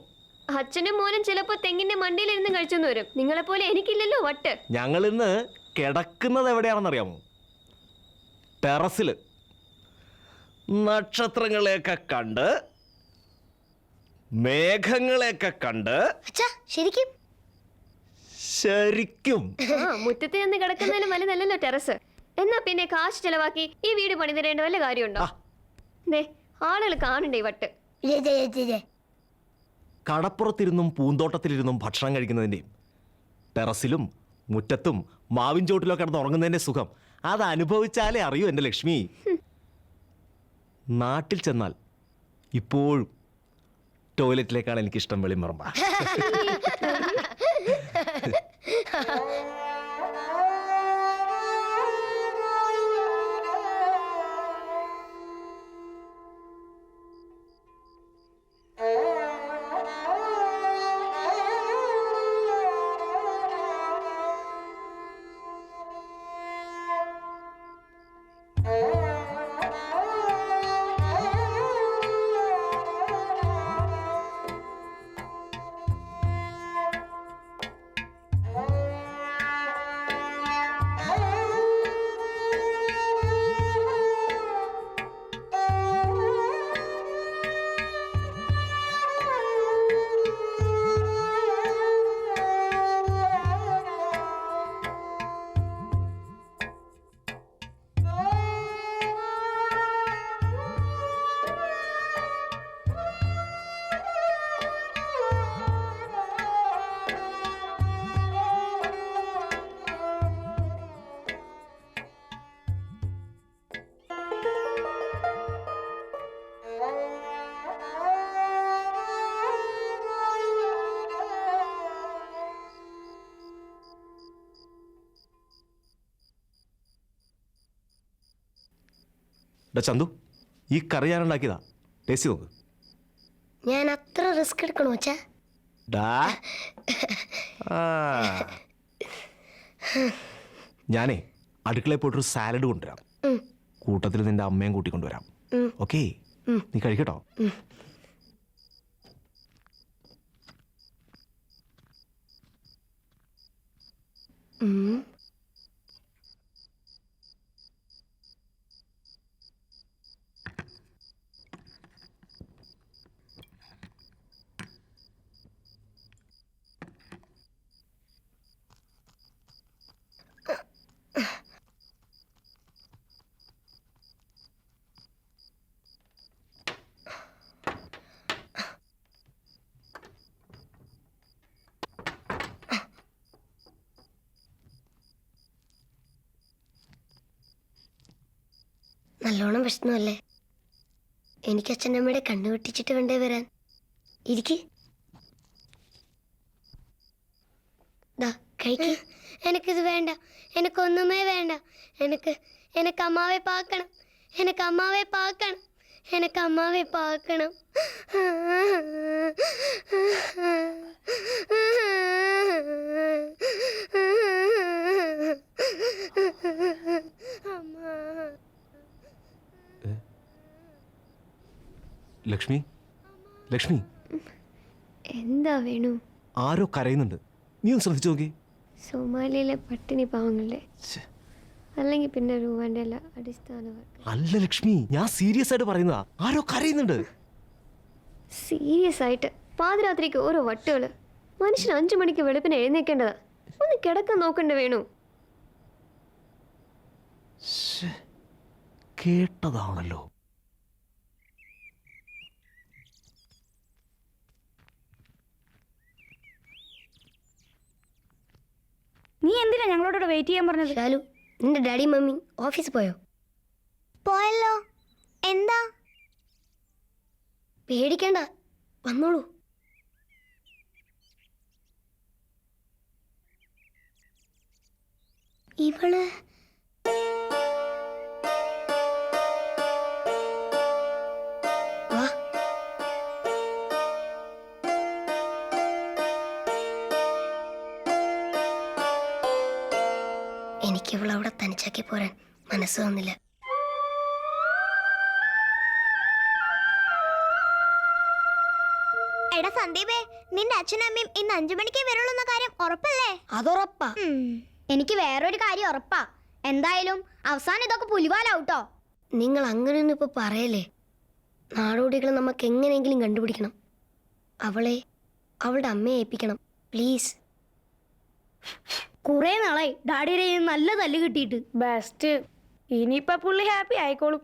അച്ഛനും മോനും ചിലപ്പോ തെങ്ങിന്റെ മണ്ടിയിലിരുന്ന് കഴിച്ചെന്ന് വരും. നിങ്ങളെപ്പോലെ എനിക്കില്ലല്ലോ വട്ട്. ഞങ്ങളിന്ന് കിടക്കുന്നത് എവിടെയാണെന്നറിയാമോ? ടെറസില്. നക്ഷത്രങ്ങളെയൊക്കെ കണ്ട്, മേഘങ്ങളെയൊക്കെ കണ്ട്. ശരിക്കും ശരിക്കും മുറ്റത്ത് നിന്ന് കിടക്കുന്നതിലും വലുതല്ലല്ലോ ടെറസ്. എന്നാ പിന്നെ കാശ് ചെലവാക്കി ഈ വീട് പണിതരേണ്ട വല്ല കാര്യമുണ്ടോ? ആളുകൾ കാണണ്ടേ വട്ട്. കടപ്പുറത്തിരുന്നും പൂന്തോട്ടത്തിലിരുന്നും ഭക്ഷണം കഴിക്കുന്നതിൻ്റെയും ടെറസിലും മുറ്റത്തും മാവിൻ ചോട്ടിലൊക്കെ കിടന്ന് ഉറങ്ങുന്നതിൻ്റെ സുഖം അത് അനുഭവിച്ചാലേ അറിയൂ എൻ്റെ ലക്ഷ്മി. നാട്ടിൽ ചെന്നാൽ ഇപ്പോഴും ടോയ്ലറ്റിലേക്കാണ് എനിക്കിഷ്ടം വെളിമറമ്പ. ചന്തു, ഈ കറി ഞാൻ ഉണ്ടാക്കിയതാ. ടേസ്റ്റ് നോക്ക്. ഞാൻ അത്ര റിസ്ക് എടുക്കണോ അച്ഛാ? ഞാനേ അടുക്കളയിൽ പോയിട്ടൊരു സാലഡ് കൊണ്ടുവരാം. കൂട്ടത്തിൽ നിന്റെ അമ്മയും കൂട്ടിക്കൊണ്ടുവരാം. ഓക്കേ, നീ കഴിക്കട്ടോ. നല്ലോണം വിഷമല്ലേ? എനിക്ക് അച്ഛൻ്റെ അമ്മയുടെ കണ്ണു വെട്ടിച്ചിട്ട് വേണ്ടേ വരാൻ. ഇരിക്ക്. കഴിക്ക്. എനിക്കിത് വേണ്ട, എനിക്കൊന്നുമേ വേണ്ട. എനിക്ക് അമ്മാവെ പാക്കണം, എനിക്ക് അമ്മാവെ പാക്കണം, എനിക്ക് അമ്മാവെ പാക്കണം. ലക്ഷ്മി, ലക്ഷ്മി, എന്താ വേണു? ആരോ കരയുന്നുണ്ട്. നീ ഒന്ന് ശ്രദ്ധിച്ചു നോക്കി. സൊമാലിയിലെ പട്ടിണി പാവങ്ങളെ, അല്ലെങ്കിൽ പിന്നെ രൂപന്റെ അടിസ്ഥാന അല്ല ലക്ഷ്മി, ഞാൻ സീരിയസ് ആയിട്ട് പറയുന്നതാ. ആരോ കരയുന്നുണ്ട്. സീരിയസ് ആയിട്ട് പാതിരാത്രിക്ക് ഓരോ വട്ടുകള്. മനുഷ്യൻ 5 മണിക്ക് വെളുപ്പിന് എഴുന്നേക്കേണ്ടതാ. ഒന്ന് കിടക്കാൻ നോക്കണ്ട വേണു. കേട്ടതാണല്ലോ. നീ എന്തിനാ ഞങ്ങളോട് വെയിറ്റ് ചെയ്യാൻ പറഞ്ഞത്? ഷാലു, നിന്റെ ഡാഡി മമ്മി ഓഫീസിൽ പോയോ? പോയല്ലോ. എന്താ? പേടിക്കണ്ട, വന്നോളൂ. ഇവള് വാ. എനിക്കിവളവിടെ തനിച്ചാക്കി പോരാൻ മനസ്സ് വന്നില്ല. എടാ സന്ദീപേ, നിന്റെ അച്ഛനും അമ്മയും ഇന്ന് 5 മണിക്കേ വരുള്ളൂ കാര്യം ഉറപ്പല്ലേ? അതുറപ്പാ. എനിക്ക് വേറൊരു കാര്യം ഉറപ്പാ. എന്തായാലും അവസാനം ഇതൊക്കെ പുലിവാലാവൂട്ടോ. നിങ്ങൾ അങ്ങനെയൊന്നും ഇപ്പൊ പറയല്ലേ. നാടോടികളെ നമുക്ക് എങ്ങനെയെങ്കിലും കണ്ടുപിടിക്കണം. അവളെ അവളുടെ അമ്മയെ ഏൽപ്പിക്കണം, പ്ലീസ്. കുറെ നാളായി ഡാഡിയുടെ നല്ല തല്ല് കിട്ടിയിട്ട്. ബെസ്റ്റ്. ഇനിയിപ്പോ പുള്ളി ഹാപ്പി ആയിക്കോളും.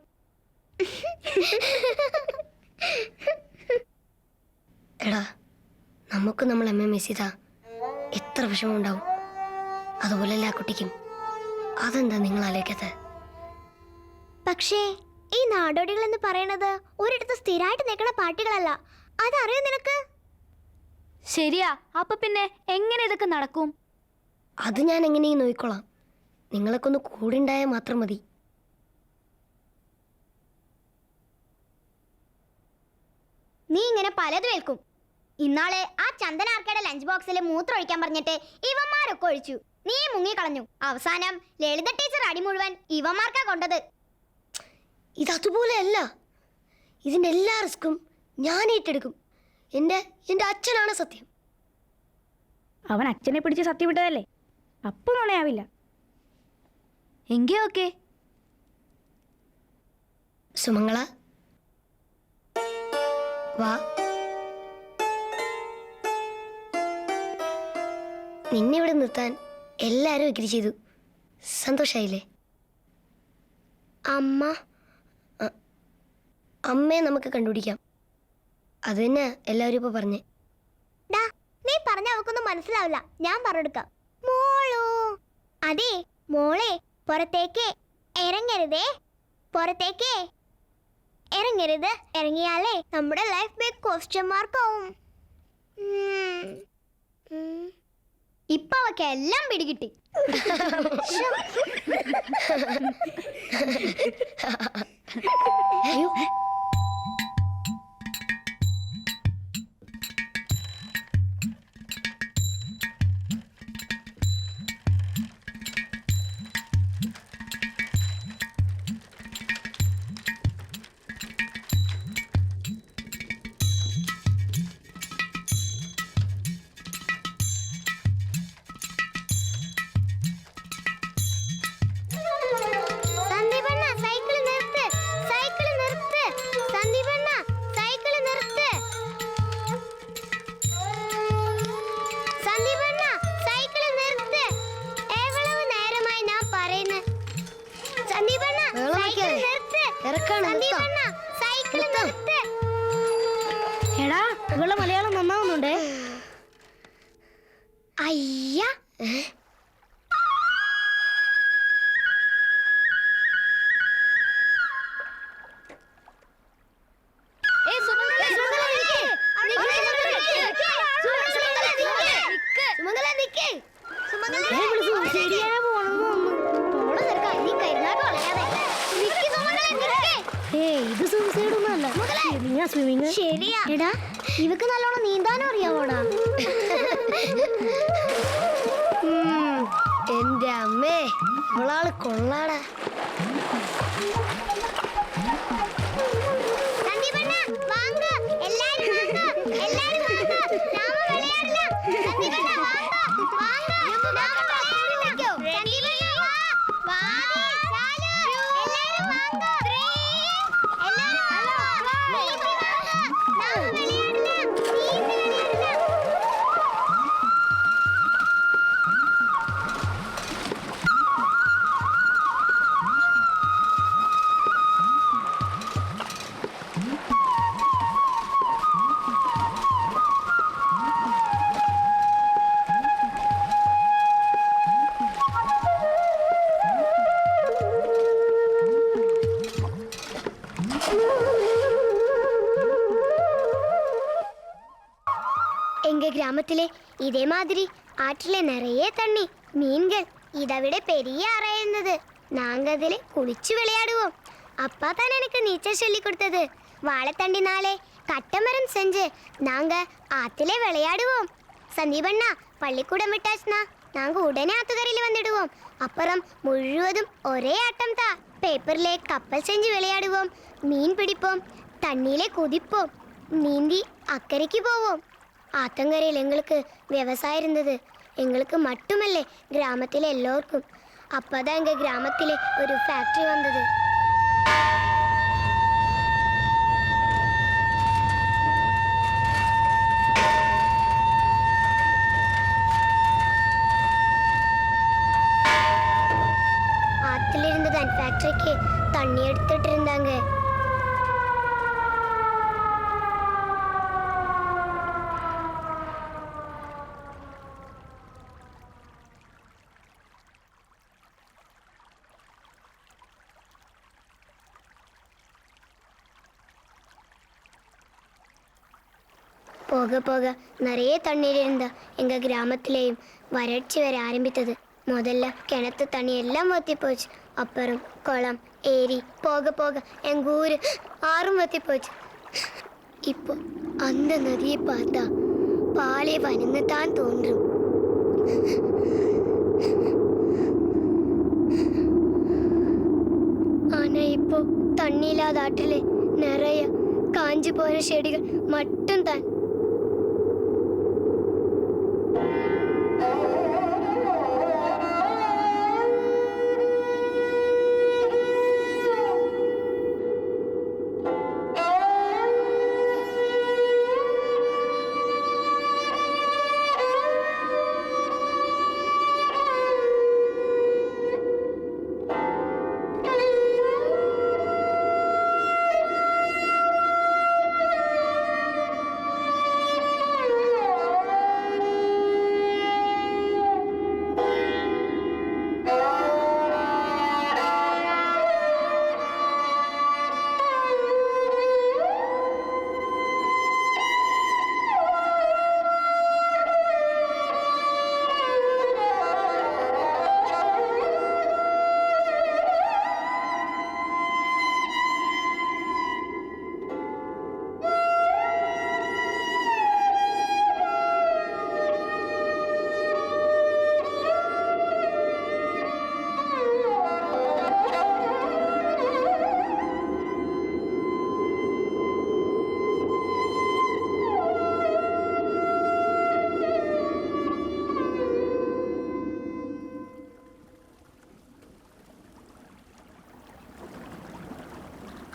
എടാ, നമുക്ക് നമ്മളെ അമ്മയെ മിസ് ചെയ്താ എത്ര വിഷമം ഉണ്ടാവും. അതുപോലെയല്ല ആ കുട്ടിക്കും. അതെന്താ നിങ്ങൾ ആലോചിക്കാത്തത്? പക്ഷേ ഈ നാടോടികൾ എന്ന് പറയണത് ഒരിടത്ത് സ്ഥിരമായിട്ട് നിൽക്കുന്ന പാർട്ടികളല്ല. അതറിയോ നിനക്ക്? ശരിയാ. അപ്പൊ പിന്നെ എങ്ങനെ ഇതൊക്കെ നടക്കും? അത് ഞാൻ എങ്ങനെയും നോക്കിക്കോളാം. നിങ്ങളൊക്കെ ഒന്ന് കൂടെ ഉണ്ടായാൽ മാത്രം മതി. നീ ഇങ്ങനെ പലതും ഏൽക്കും. ഇന്നാളെ ആ ചന്ദനാർക്കയുടെ ലഞ്ച് ബോക്സിൽ മൂത്രം ഒഴിക്കാൻ പറഞ്ഞിട്ട് ഇവന്മാരൊക്കെ ഒഴിച്ചു. നീ മുങ്ങിക്കളഞ്ഞു. അവസാനം ലളിത ടീച്ചർ അടി മുഴുവൻ ഇവന്മാർക്കാ കൊണ്ടത്. ഇതതുപോലെയല്ല. ഇതിൻ്റെ എല്ലാ റിസ്ക്കും ഞാൻ ഏറ്റെടുക്കും. എൻ്റെ അച്ഛനാണ് സത്യം. അവൻ അച്ഛനെ പിടിച്ച് സത്യം വിട്ടതല്ലേ, അപ്പൊ നുണയാവില്ല. എങ്കി ഓക്കെ. സുമംഗള, വാ. നിന്നെ ഇവിടെ നിർത്താൻ എല്ലാവരും എഗ്രി ചെയ്തു. സന്തോഷായില്ലേ? അമ്മയെ നമുക്ക് കണ്ടുപിടിക്കാം. അത് തന്നെ എല്ലാവരും ഇപ്പൊ പറഞ്ഞേ. നീ പറഞ്ഞ അവക്കൊന്നും മനസ്സിലാവില്ല. ഞാൻ പറഞ്ഞെടുക്കാം. മോളോ, അതെ മോളെ, പുറത്തേക്ക് ഇറങ്ങരുതേ. പുറത്തേക്ക് ഇറങ്ങരുത്. ഇറങ്ങിയാലേ നമ്മുടെ ലൈഫ് ബിഗ് ക്വസ്റ്റ്യൻ മാർക്കാവും. ഇപ്പൊ അവക്ക് എല്ലാം പിടികിട്ടി. എടാ, ഇവളെ മലയാളം നന്നാവുന്നുണ്ടേ. അയ്യ, ഇത് സൂസൈഡ് ഒന്നല്ല. ശരിയാ. എടാ ഇവക്ക് നല്ലോണം നീന്താനും അറിയാവോടാ? എന്റെ അമ്മേ, ഇവളാള് കൊള്ളാടാ. எங்க கிராமத்திலே இதே மாதிரி ஆற்றில நிறைய தண்ணி மீன்கள் இதை பெரிய அறை இருந்தது. நாங்க அதிலே குளிச்சு விளையாடுவோம். அப்பா தான் எனக்கு நீச்சல் சொல்லி கொடுத்தது. வாழைத்தண்டினாலே கட்டமரம் செஞ்சு நாங்க ஆத்திலே விளையாடுவோம். சந்தீபண்ணா பள்ளிக்கூடம் விட்டாச்சுனா நாங்க உடனே ஆத்துக்கரையில் வந்துடுவோம். அப்புறம் முழுவதும் ஒரே ஆட்டம் தான். பேப்பர்லே கப்பல் செஞ்சு விளையாடுவோம். மீன் பிடிப்போம். தண்ணியிலே குதிப்போம். நீந்தி அக்கறைக்கு போவோம். ஆத்தங்கரையில் எங்களுக்கு விவசாயம் இருந்தது. எங்களுக்கு மட்டுமல்ல, கிராமத்தில் எல்லோருக்கும். அப்பதான் எங்க கிராமத்திலே ஒரு ஃபேக்டரி வந்தது. ஆத்துல இருந்தது அந்த ஃபேக்டரிக்கு தண்ணி எடுத்துட்டு இருந்தாங்க. போக போக நிறைய தண்ணீர் இருந்தா எங்க கிராமத்திலேயும் வறட்சி வர ஆரம்பித்தது. முதல்ல கிணத்து தண்ணி எல்லாம் வத்தி போச்சு. அப்புறம் குளம், ஏரி, போக போக எங்க ஊரு ஆறும் வத்தி போச்சு. இப்போ அந்த நதியை பார்த்தா பாலே வனன்னு தான் தோன்றும். ஆனா இப்போ தண்ணி இல்லாத ஆற்றிலே நிறைய காஞ்சி போற செடிகள் மட்டும்தான்.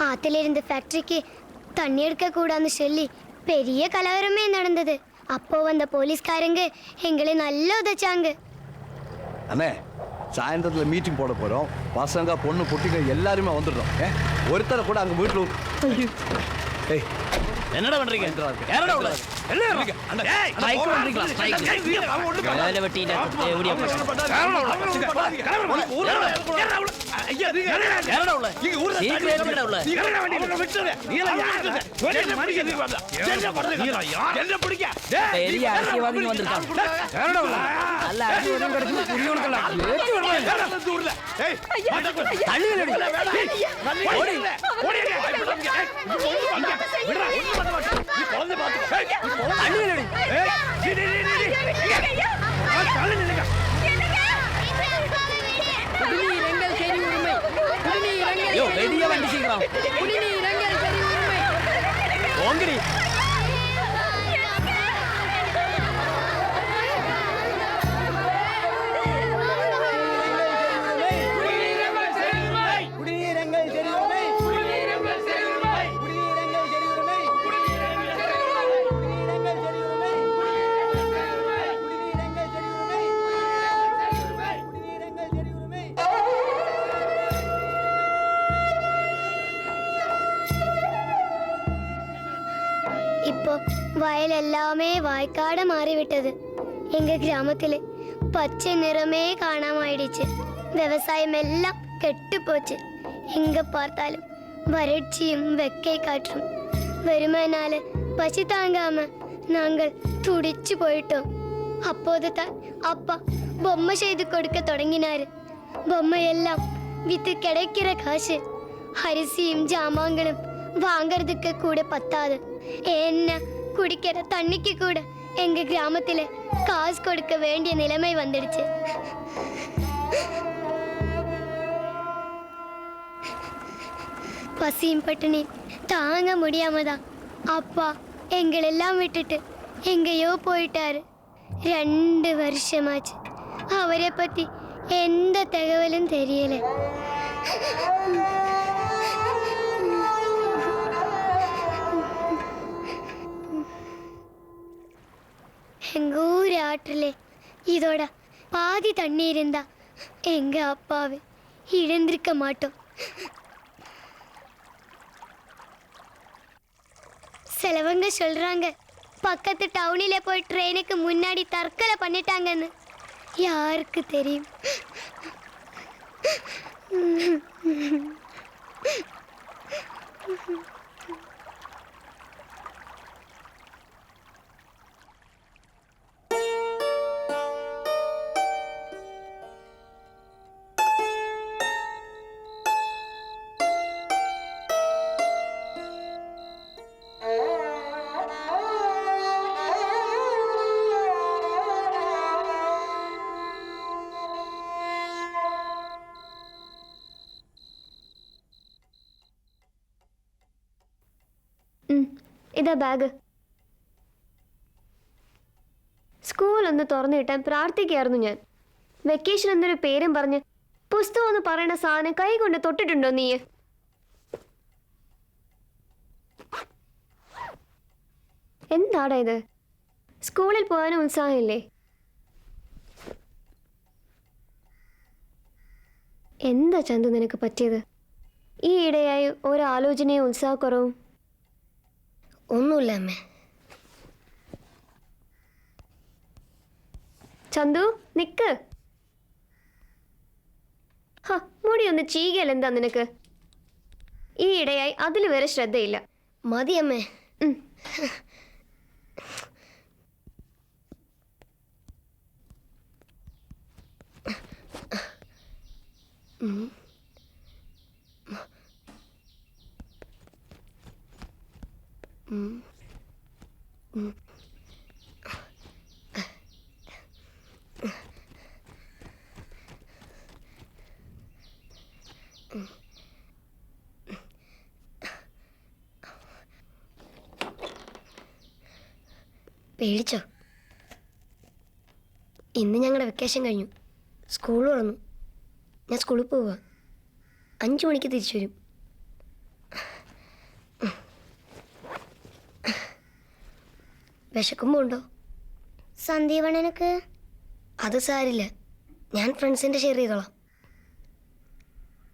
ஆத்திலிருந்து ஃபேக்டரிக்கு தண்ணி எடுக்க கூடாதுன்னு சொல்லி பெரிய கலவரமே நடந்தது. அப்போ வந்த போலீஸ்காரங்க எங்களை நல்லா உதைச்சாங்க. அண்ணே, சாயந்தரத்தில் மீட்டிங் போட போகிறோம். பசங்க, பொண்ணு, குட்டிங்க எல்லாருமே வந்துடுறோம். ஒருத்தரை கூட அங்கே வீட்டில் ஏய், என்னடா பண்றீங்க? யாரடா உள்ள? எல்லாம் இருங்க. ஏய், ஸ்ட்ரைக் பண்றீங்களா? ஸ்ட்ரைக். வேலை வெட்டிட்ட ஓடியா போங்க. யாரடா உள்ள? இங்க ஊர்ல சீக்கிரமா உள்ள. யாரடா விட்டுற? நீல யாரு? ஒரே மணிக்கு வந்தா. என்ன பண்றீங்க? என்ன பிடிக்க? பெரிய அரசியல்வாதிங்க வந்திருக்காங்க. யாரடா உள்ள? നല്ല അടിപൊളിയും കിടക്കുന്ന കുഴി കൊടുക്കല്ല குடிநீரங்கள் சரி உரிமை வெளிய வண்டி சீக்கிரம் குடிநீரங்கள் சரி உரிமை ஓங்கடி இப்போ வயல் எல்லாமே வாய்க்காட மாறிவிட்டது. எங்க கிராமத்துல பச்சை நிறமே காணாமாயிடுச்சு. விவசாயம் எல்லாம் கெட்டு போச்சு. எங்க பார்த்தாலும் வறட்சியும் வெக்கை காற்றும். வெறுமைனால பசி தாங்காம நாங்கள் துடிச்சு போயிட்டோம். அப்போது தான் அப்பா பொம்மை செய்து கொடுக்க தொடங்கினாரு. பொம்மை எல்லாம் வித்து கிடைக்கிற காசு அரிசியும் ஜாமான்களும் வாங்கறதுக்கு கூட பத்தாது. என்ன குடிக்கிற தண்ணிக்கு கூட எங்க கிராமத்துல காசு கொடுக்க வேண்டிய நிலைமை வந்துடுச்சு. பசியும் பட்டினி தாங்க முடியாமதான் அப்பா எங்களெல்லாம் விட்டுட்டு எங்கேயோ போயிட்டாரு. 2 வருஷமாச்சு. அவரை பத்தி எந்த தகவலும் தெரியல. எங்க ஊர் ஆற்றிலே இதோட பாதி தண்ணி இருந்தா எங்க அப்பாவை இழந்திருக்க மாட்டோம். சிலவங்க சொல்றாங்க பக்கத்து டவுனில போய் ட்ரெயினுக்கு முன்னாடி தற்கொலை பண்ணிட்டாங்கன்னு. யாருக்கு தெரியும்? ഇതാ ബാഗ്. സ്കൂൾ ഒന്ന് തുറന്നു കിട്ടാൻ പ്രാർത്ഥിക്കായിരുന്നു ഞാൻ. വെക്കേഷൻ എന്നൊരു പേരും പറഞ്ഞ് പുസ്തകം എന്ന് പറയുന്ന സാധനം കൈ കൊണ്ട് തൊട്ടിട്ടുണ്ടോ നീ? എന്താടാ ഇത്? സ്കൂളിൽ പോകാനും ഉത്സാഹമില്ലേ? എന്താ ചന്തു നിനക്ക് പറ്റിയത്? ഈ ഇടയായി ഒരാലോചനയും ഉത്സാഹക്കുറവും? ഒന്നുമില്ല അമ്മേ. ചന്തു നിക്ക്. മുടി ഒന്ന് ചീകൽ എന്താ നിനക്ക്? ഈ ഇടയായി അതിൽ വരെ ശ്രദ്ധയില്ല. മതി അമ്മേ. പേടിച്ചോ? ഇന്ന് ഞങ്ങളുടെ വെക്കേഷൻ കഴിഞ്ഞു. സ്കൂൾ തുറന്നു. ഞാൻ സ്കൂളിൽ പോവുക. 5 മണിക്ക് തിരിച്ചു വരും. വിശക്കുമ്പോൾ ഉണ്ടോ? സന്ദീപണനക്ക് അത് സാരില്ല. ഞാൻ ഫ്രണ്ട്സിൻ്റെ ഷെയർ ചെയ്തോളാം.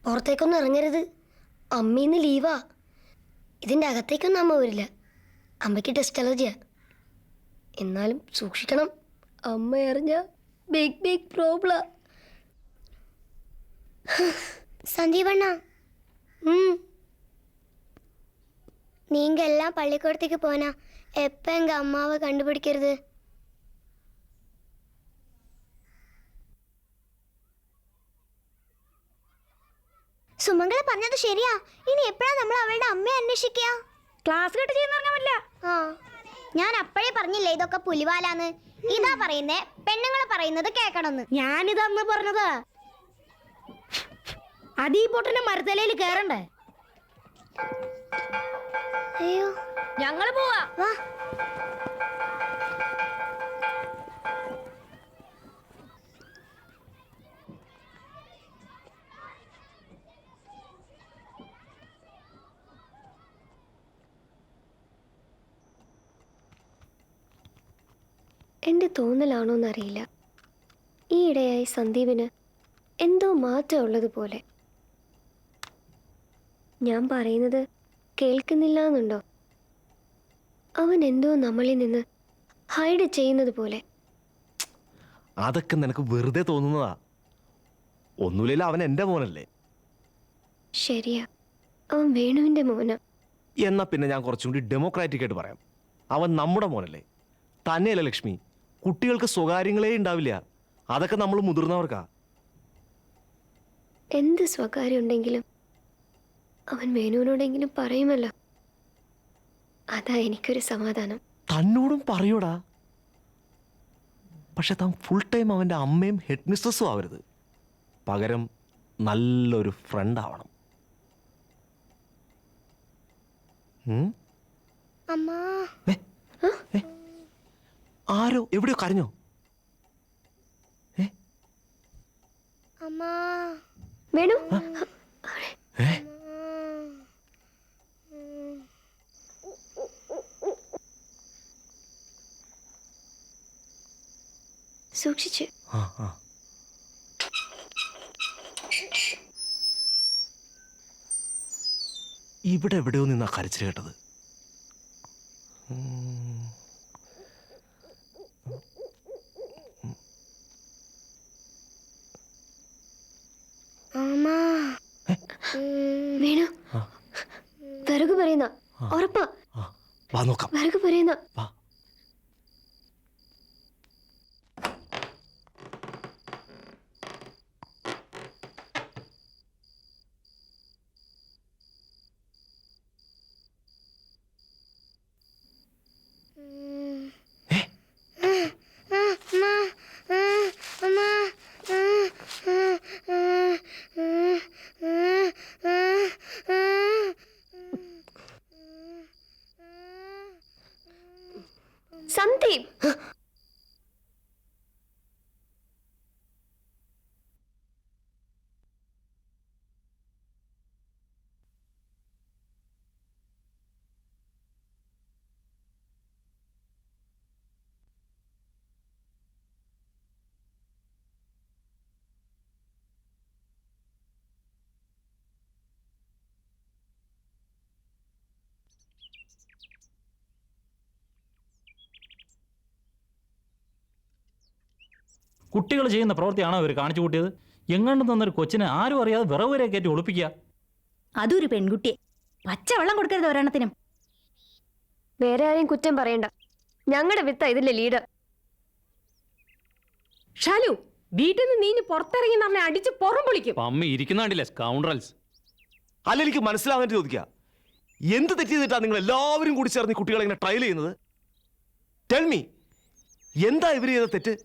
പുറത്തേക്കൊന്നും ഇറങ്ങരുത്. അമ്മയിന്ന് ലീവാ. ഇതിൻ്റെ അകത്തേക്കൊന്നും അമ്മ വരില്ല. അമ്മയ്ക്ക് ടെസ്റ്റ് അലർജിയാ. എന്നാലും സൂക്ഷിക്കണം. അമ്മ അറിഞ്ഞ ബിഗ് പ്രോബ്ലം. சந்தீபண்ணா, நீங்கள் எல்லாம் பள்ளிக்கூடத்துக்கு போனா எப்போ எங்கள் அம்மாவை கண்டுபிடிக்கிறது? സുമംഗല പറഞ്ഞത് ശരിയാ. ഇനി എപ്പോഴാ നമ്മൾ അവളുടെ അമ്മയെ അന്വേഷിക്കുക? ക്ലാസ് കട്ട് ചെയ്യുന്ന ഇറങ്ങാൻ പറ്റില്ല. ആ, ഞാൻ അപ്പോഴേ പറഞ്ഞില്ലേ ഇതൊക്കെ പുലിവാലാന്ന്. ഇതാ പറയുന്നേ, പെണ്ണുങ്ങൾ പറയുന്നത് കേൾക്കണമെന്ന്. ഞാനിതന്ന് പറഞ്ഞതാ. അത് ഈ പൊട്ടന്റെ മരത്തലയിൽ കേറണ്ടേ? അയ്യോ, ഞങ്ങള് പോവാ. വാ. എൻ്റെ തോന്നലാണോന്നറിയില്ല, ഈയിടെയായി സന്ദീപിന് എന്തോ മാറ്റമുള്ളതുപോലെ. ഞാൻ പറയുന്നത് കേൾക്കുന്നില്ല എന്നുണ്ടോ? അവൻ എന്തോ നമ്മളിൽ നിന്ന് ഹൈഡ് ചെയ്യുന്നത് പോലെ. അതൊക്കെ നിനക്ക് വെറുതെ തോന്നുന്നതാ. ഒന്നുമില്ല, അവൻ എൻ്റെ മോനല്ലേ. ശരിയാ, അവൻ വേണുവിൻ്റെ മോന. എന്നാ പിന്നെ ഞാൻ കുറച്ചും കൂടി ഡെമോക്രാറ്റിക് ആയിട്ട് പറയാം. അവൻ നമ്മുടെ മോനല്ലേ. തന്നെയല്ല ലക്ഷ്മി, കുട്ടികൾക്ക് സ്വകാര്യങ്ങളേ ഉണ്ടാവില്ല. അതൊക്കെ നമ്മൾ മുതിർന്നവർക്കാ. എന്ത് സ്വകാര്യം ഉണ്ടെങ്കിലും അവൻ വേണുവിനോടെങ്കിലും പറയുമല്ലോ. അതാ എനിക്കൊരു സമാധാനം. തന്നോടും പറയൂടാ. പക്ഷെ താൻ ഫുൾ ടൈം അവൻ്റെ അമ്മയും ഹെഡ് മിസ്ട്രസ്സും ആവരുത്. പകരം നല്ലൊരു ഫ്രണ്ട് ആവണം. അമ്മാ, ആരോ എവിടെയോ കരഞ്ഞോ? അമ്മാ. വേണു, സൂക്ഷിച്ച്. ഇവിടെ എവിടെയോ നിന്നാ കരച്ചിൽ കേട്ടത്. വേണു, വിറക് പറയുന്ന ഉറപ്പാ. വാ നോക്കാം. വിറക് പറയുന്ന. വാ. സന്ദീപ്, കുട്ടികൾ ചെയ്യുന്ന പ്രവൃത്തിയാണോ ഇവർ കാണിച്ചു കൂട്ടിയത്? എങ്ങാണ്ട് തന്നൊരു കൊച്ചിനെ ആരും അറിയാതെ വിറവ് വരെ കയറ്റി ഒളിപ്പിക്കുക. അതൊരു പെൺകുട്ടിയെ പച്ചവെള്ളം കൊടുക്കരുത് ഒരെണ്ണത്തിനും. വേറെ ആരെയും കുറ്റം പറയണ്ട. ഞങ്ങളുടെ വിത്ത ഇതിലെ ലീഡർ. ഷാലു, വീട്ടിൽ നിന്ന് നീ പുറത്തിറങ്ങി പറഞ്ഞ അടിച്ച് പുറം പൊളിക്കും. അമ്മ ഇരിക്കുന്നാണ്ടില്ലേ സ്കൗണ്ടറൽസ്. അല്ല, എനിക്ക് മനസ്സിലാവാൻ ചോദിക്കുക, എന്ത് തെറ്റ് ചെയ്തിട്ടാ നിങ്ങൾ എല്ലാവരും കൂടി ചേർന്ന് കുട്ടികളെ ഇങ്ങനെ ട്രയൽ ചെയ്യുന്നത്? ടെൽ മീ, എന്താ ഇവർ ചെയ്ത തെറ്റ്?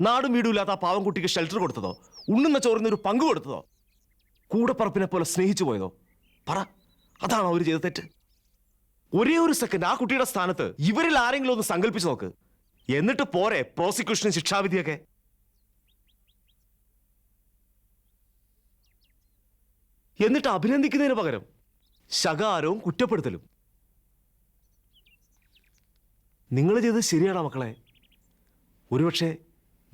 നാടും വീടും ഇല്ലാത്ത ആ പാവം കുട്ടിക്ക് ഷെൽട്ടർ കൊടുത്തതോ? ഉണ്ണുന്ന ചോറിന് ഒരു പങ്ക് കൊടുത്തതോ? കൂടപ്പറപ്പിനെ പോലെ സ്നേഹിച്ചു പോയതോ? പറ, അതാണോ അവർ ചെയ്ത തെറ്റ്? ഒരേ ഒരു സെക്കൻഡ് ആ കുട്ടിയുടെ സ്ഥാനത്ത് ഇവരിൽ ആരെങ്കിലും ഒന്ന് സങ്കല്പിച്ച് നോക്ക്. എന്നിട്ട് പോരെ പ്രോസിക്യൂഷനും ശിക്ഷാവിധിയൊക്കെ? എന്നിട്ട് അഭിനന്ദിക്കുന്നതിന് പകരം ശകാരവും കുറ്റപ്പെടുത്തലും. നിങ്ങൾ ചെയ്തത് ശരിയാണോ മക്കളെ? ഒരുപക്ഷെ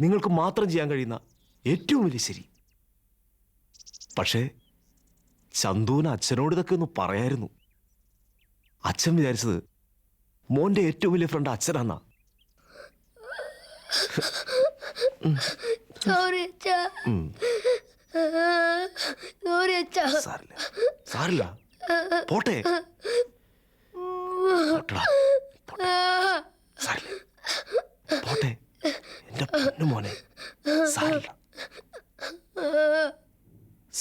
നിങ്ങൾക്ക് മാത്രം ചെയ്യാൻ കഴിയുന്ന ഏറ്റവും വലിയ ശരി. പക്ഷേ ചന്തുവിന് അച്ഛനോട് ഇതൊക്കെ ഒന്ന് പറയായിരുന്നു. അച്ഛൻ വിചാരിച്ചത് മോന്റെ ഏറ്റവും വലിയ ഫ്രണ്ട് അച്ഛനാന്നാ. സാരില്ല, പോട്ടെ. പോട്ടെ എന്റെ പൊന്നു മോനെ, സാരില്ല.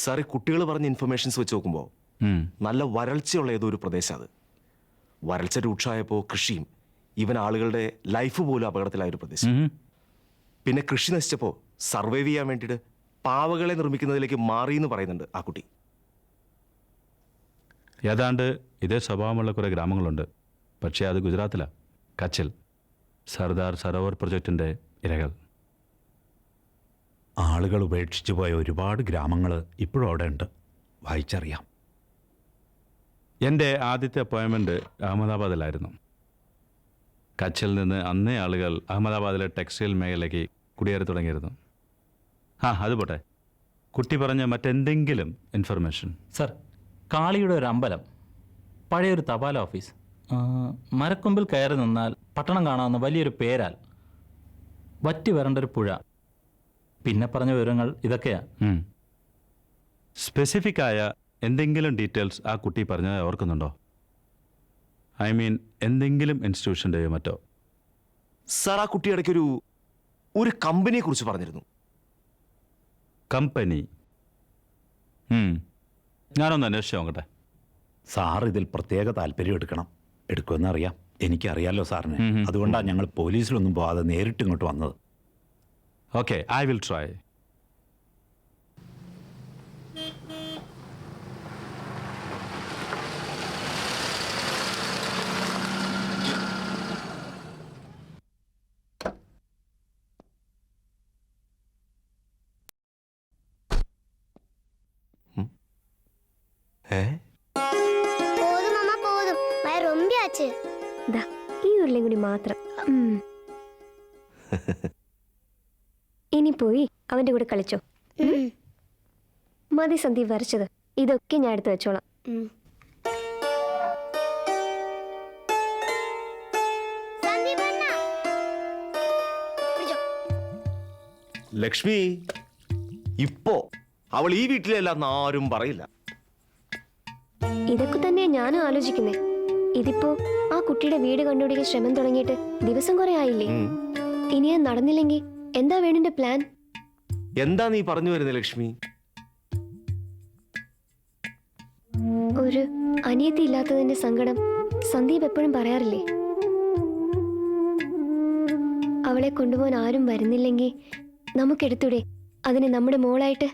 സാറേ കുട്ടികൾ പറഞ്ഞ ഇൻഫർമേഷൻസ് വെച്ച് നോക്കുമ്പോൾ നല്ല വരൾച്ചയുള്ള ഏതോ ഒരു പ്രദേശം അത്. വരൾച്ച രൂക്ഷമായപ്പോൾ കൃഷിയും ഇവൻ ആളുകളുടെ ലൈഫ് പോലും അപകടത്തിലായ ഒരു പ്രദേശം. പിന്നെ കൃഷി നശിച്ചപ്പോൾ സർവൈവ് ചെയ്യാൻ വേണ്ടിയിട്ട് പാവകളെ നിർമ്മിക്കുന്നതിലേക്ക് മാറി എന്ന് പറയുന്നുണ്ട് ആ കുട്ടി. ഏതാണ്ട് ഇതേ സ്വഭാവമുള്ള കുറേ ഗ്രാമങ്ങളുണ്ട്. പക്ഷേ അത് ഗുജറാത്തിലാണ്. കച്ചിൽ സർദാർ സരോവർ പ്രൊജക്റ്റിൻ്റെ ഇരകൾ. ആളുകൾ ഉപേക്ഷിച്ചു പോയ ഒരുപാട് ഗ്രാമങ്ങൾ ഇപ്പോഴും അവിടെ ഉണ്ട്. വായിച്ചറിയാം. എൻ്റെ ആദ്യത്തെ അപ്പോയിൻമെൻറ്റ് അഹമ്മദാബാദിലായിരുന്നു. കച്ചിൽ നിന്ന് അന്നേ ആളുകൾ അഹമ്മദാബാദിലെ ടെക്സ്റ്റൈൽ മേഖലയ്ക്ക് കുടിയേറി തുടങ്ങിയിരുന്നു. അത് പോട്ടെ, കുട്ടി പറഞ്ഞ മറ്റെന്തെങ്കിലും ഇൻഫർമേഷൻ? സർ, കാളിയുടെ ഒരു അമ്പലം, പഴയൊരു തപാല ഓഫീസ്, മരക്കൊമ്പിൽ കയറി നിന്നാൽ പട്ടണം കാണാവുന്ന വലിയൊരു പേരാൽ, വറ്റി വരണ്ട ഒരു പുഴ, പിന്നെ പറഞ്ഞ വിവരങ്ങൾ ഇതൊക്കെയാ. സ്പെസിഫിക് ആയ എന്തെങ്കിലും ഡീറ്റെയിൽസ് ആ കുട്ടി പറഞ്ഞത് ഓർക്കുന്നുണ്ടോ? ഐ മീൻ എന്തെങ്കിലും ഇൻസ്റ്റിറ്റ്യൂഷൻ്റെയോ മറ്റോ? സാർ, ആ കുട്ടി ഇടയ്ക്കൊരു കമ്പനിയെ കുറിച്ച് പറഞ്ഞിരുന്നു. കമ്പനി? ഞാനൊന്ന് അന്വേഷിച്ച് നോക്കട്ടെ. സാർ ഇതിൽ പ്രത്യേക താല്പര്യം എടുക്കുമെന്ന് അറിയാം. എനിക്കറിയാലോ സാറിന്. അതുകൊണ്ടാണ് ഞങ്ങൾ പോലീസിലൊന്നും പോകാതെ നേരിട്ട് ഇങ്ങോട്ട് വന്നത്. Okay, I will try. போதும் மாமா போதும், வயிறு ரொம்ப ஆச்சு. ഈ ഉരുളയും കൂടി മാത്രം. ഇനി പോയി അവന്റെ കൂടെ കളിച്ചോ. മതി സന്ദീപ് വരച്ചത്. ഇതൊക്കെ ഞാൻ എടുത്തു വെച്ചോളാം. ലക്ഷ്മി, ഇപ്പോ അവൾ ഈ വീട്ടിലല്ല ആരും പറയില്ല. ഇതൊക്കെ തന്നെ ഞാനും ആലോചിക്കുന്നേ. ഇതിപ്പോ ആ കുട്ടിയുടെ വീട് കണ്ടുപിടിക്കാൻ ശ്രമം തുടങ്ങിയിട്ട് ദിവസം കുറെ ആയില്ലേ? ഇനി അത് നടന്നില്ലെങ്കിൽ എന്താ വേണിന്റെ പ്ലാൻ? എന്താ നീ പറഞ്ഞു വരുന്നത് ലക്ഷ്മി? ഒരു അനിയത്തി ഇല്ലാത്തതിന്റെ സങ്കടം സന്ദീപ് എപ്പോഴും പറയാറില്ലേ? അവളെ കൊണ്ടുപോകാൻ ആരും വരുന്നില്ലെങ്കിൽ നമുക്കെടുത്തൂടെ അതിന് നമ്മുടെ മോളായിട്ട്?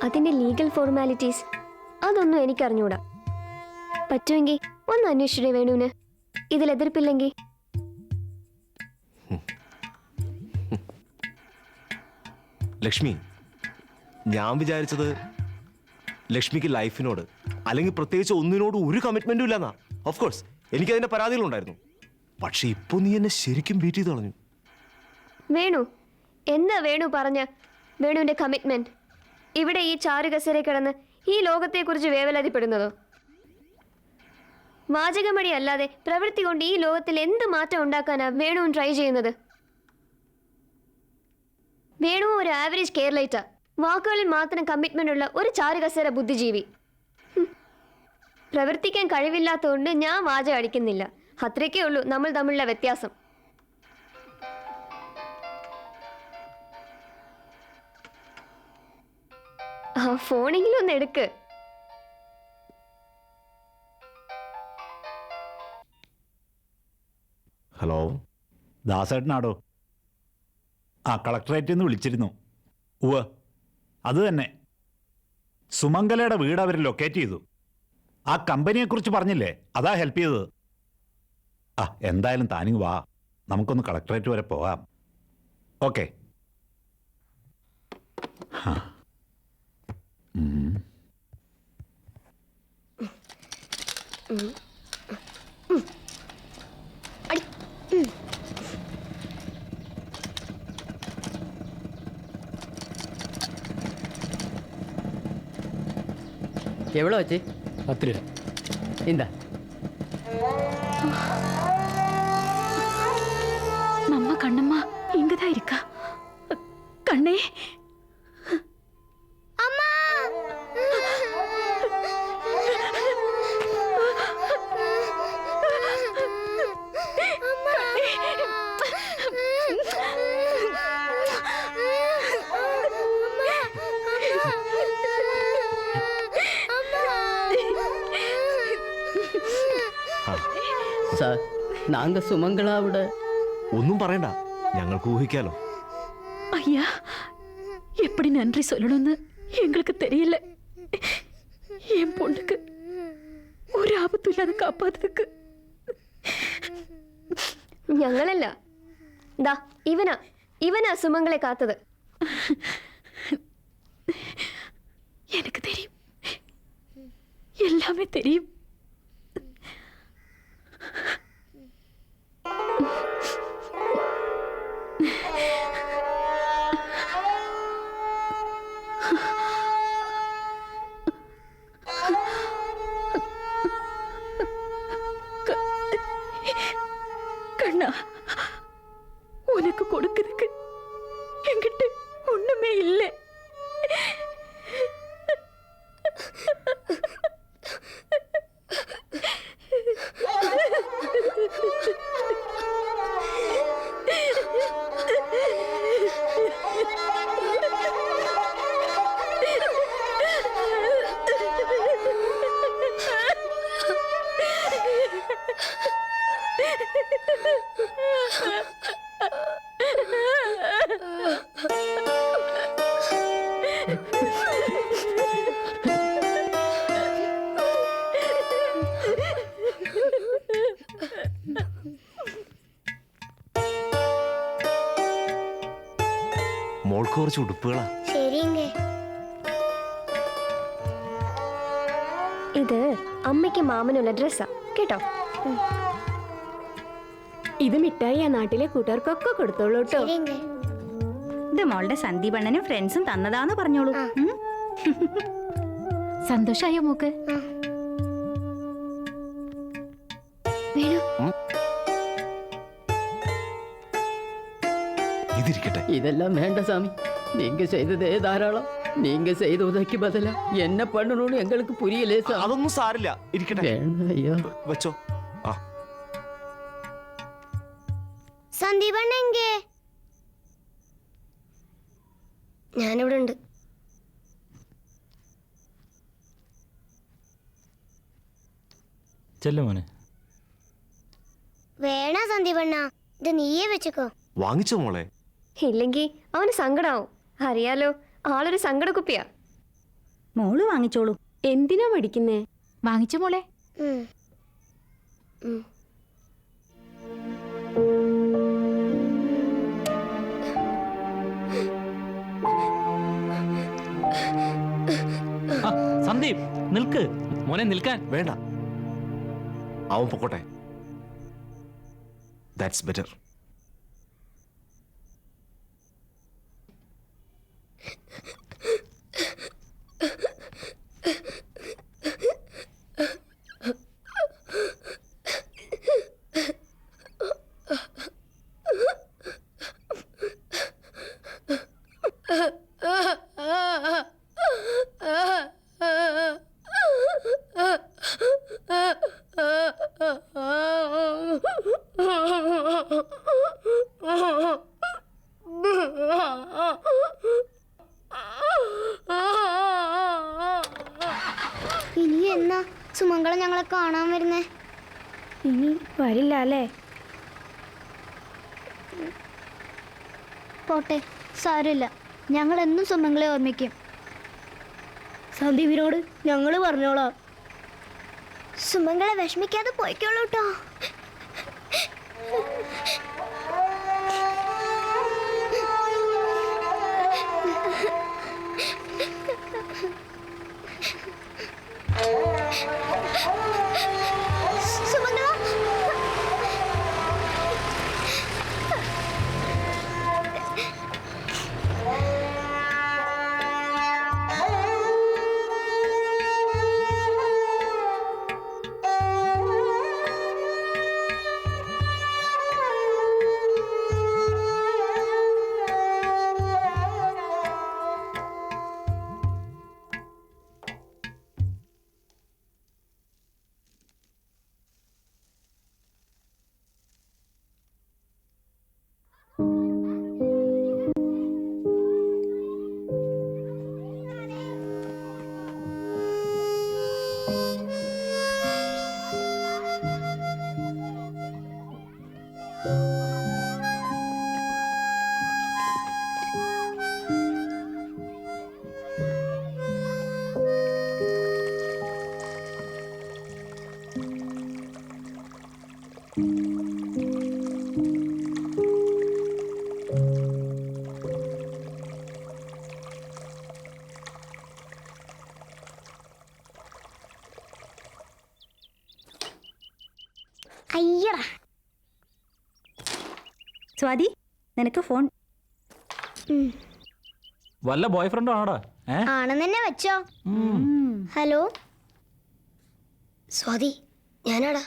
അതിന്റെ ലീഗൽ ഫോർമാലിറ്റീസ് അതൊന്നും എനിക്കറിഞ്ഞൂടാ. പറ്റുമെങ്കിൽ ഒന്ന് അന്വേഷിച്ചേ വേണുവിന്. ഇതിൽ എതിർപ്പില്ലെങ്കിൽ. ലക്ഷ്മി, ഞാൻ വിചാരിച്ചത് ലക്ഷ്മിക്ക് ലൈഫിനോട് അല്ലെങ്കിൽ പ്രത്യേകിച്ച് ഒന്നിനോട് ഒരു കമ്മിറ്റ്മെന്റും ഇല്ലെന്നാ. Of course എനിക്കതിന്റെ പരാതികളുണ്ടായിരുന്നു. പക്ഷെ ഇപ്പൊ നീ എന്നെ ശരിക്കും ബീറ്റ് ചെയ്ത് കളഞ്ഞു. വേണു, എന്താ വേണു പറഞ്ഞ വേണുവിന്റെ കമ്മിറ്റ്മെന്റ്? ഇവിടെ ഈ ചാരുകസരെ കിടന്ന് ഈ ലോകത്തെക്കുറിച്ച് വേവലാതിപ്പെടുന്നതോ? വാചകമടി അല്ലാതെ പ്രവൃത്തി കൊണ്ട് ഈ ലോകത്തിൽ എന്ത് മാറ്റം ഉണ്ടാക്കാനാ വേണുവും ട്രൈ ചെയ്യുന്നത്? വേണു ഒരു ആവറേജ് കേരളൈറ്റാ. വാക്കുകളിൽ മാത്രം കമ്മിറ്റ്മെന്റ് ഉള്ള ഒരു ചാരുകസര ബുദ്ധിജീവി. പ്രവർത്തിക്കാൻ കഴിവില്ലാത്തതുകൊണ്ട് ഞാൻ വാചകം അടിക്കുന്നില്ല. അത്രയ്ക്കേ ഉള്ളൂ നമ്മൾ തമ്മിലുള്ള വ്യത്യാസം. ആ ഫോണെങ്കിലും ഒന്ന് എടുക്ക്. ഹലോ, ദാസേട്ടനാടോ? കളക്ടറേറ്റിൽ നിന്ന് വിളിച്ചിരുന്നു. ഉവ്വ്, അത് തന്നെ. സുമംഗലയുടെ വീട് അവർ ലൊക്കേറ്റ് ചെയ്തു. ആ കമ്പനിയെക്കുറിച്ച് പറഞ്ഞില്ലേ, അതാ ഹെൽപ്പ് ചെയ്തത്. എന്തായാലും താനിങ് വാ, നമുക്കൊന്ന് കളക്ടറേറ്റ് വരെ പോകാം. ഓക്കെ. எவ்வளோ ஆச்சு? 10 ரூபா. இந்த நம்ம கண்ணம்மா இங்கதான் இருக்கா. கண்ணே, அம்மா, സാർ നാങ്ക സുമംഗളാവിടെ ഒന്നും പറയണ്ട, ഞങ്ങൾക്ക് ഊഹിക്കാലോ. ஐயா எப்படி நன்றி சொல்லணும்னு எங்களுக்கு தெரியல. என் பொண்ணுக்கு ஒரு ஆபத்தும் இல்லாத காப்பாத்துக்கு. ഞങ്ങളല്ല, ദാ ഇവനാ സുമംഗളെ കാത്തത്. எனக்கு தெரியும், எல்லாமே தெரியும். கண்ணா, உனக்கு கொடுக்கிறதுக்கு என்கிட்ட ஒண்ணுமே இல்லை. മോൾക്ക് കുറച്ച് ഉടുപ്പുകളാ. ശരിയെങ്കേ. ഇത് അമ്മയ്ക്ക് മാമനുള്ള ഡ്രസ്സാ കേട്ടോ. ഇത് മിഠായി ആ നാട്ടിലെ കൂട്ടുകാർക്കൊക്കെ കൊടുത്തോളൂ കേട്ടോ. ഇത് മോളുടെ സന്ദീപണ്ണനും ഫ്രണ്ട്സും തന്നതാന്ന് പറഞ്ഞോളൂ. സന്തോഷായോ മോക്ക്? ഇതിരിക്കട്ടെ. இதெல்லாம் வேண்டாம் சாமி, நீங்க செய்ததே தாராளம். நீங்க செய்த உதவிக்கு பதிலா என்ன பண்ணணும்னு எங்களுக்கு புரியலே சார். അതൊന്നും സാരില്ല, ഇരിക്കട്ടെ. வேண்டாம் ஐயா. വെച്ചോ. ആ സന്ദീപണ്ണെങ്കേ? ഞാനിവിടെ ഉണ്ട്. ചെല്ലുമോനെ. വേണ സന്ദീപണ്ണ, ഇത് നീയേ വെച്ചോ. വാങ്ങിച്ചോ മോളെ. ഇല്ലെങ്കിൽ അവന് സങ്കടാവും. അറിയാലോ, ആളൊരു സങ്കട കുപ്പിയാ. മോള് വാങ്ങിച്ചോളൂ. എന്തിനാ മടിക്കുന്നേ? വാങ്ങിച്ചു മോളെ. സന്ദീപ് നിൽക്ക് മോനെ, നിൽക്കാൻ. വേണ്ട, അവൻ പൊക്കോട്ടെ. That's better. ഇനി എന്നാ സുമംഗള ഞങ്ങളെ കാണാൻ വരുന്നേ? ഇനി വരില്ല അല്ലേ? പോട്ടെ, സാരമില്ല. ഞങ്ങൾ എന്നും സുമംഗളെ ഓർമ്മിക്കും. സന്ദീപിനോട് ഞങ്ങൾ പറഞ്ഞോളാം. സുമംഗളെ വിഷമിക്കാതെ പോയിക്കോളൂ കേട്ടോ. അയ്യടാ സ്വാതി നിനക്ക് ഫോൺ. വല്ല ബോയ് ഫ്രണ്ടും ആണോടാ? ആണെന്ന് തന്നെ വെച്ചോ. ഹലോ സ്വാതി, ഞാനാടാ.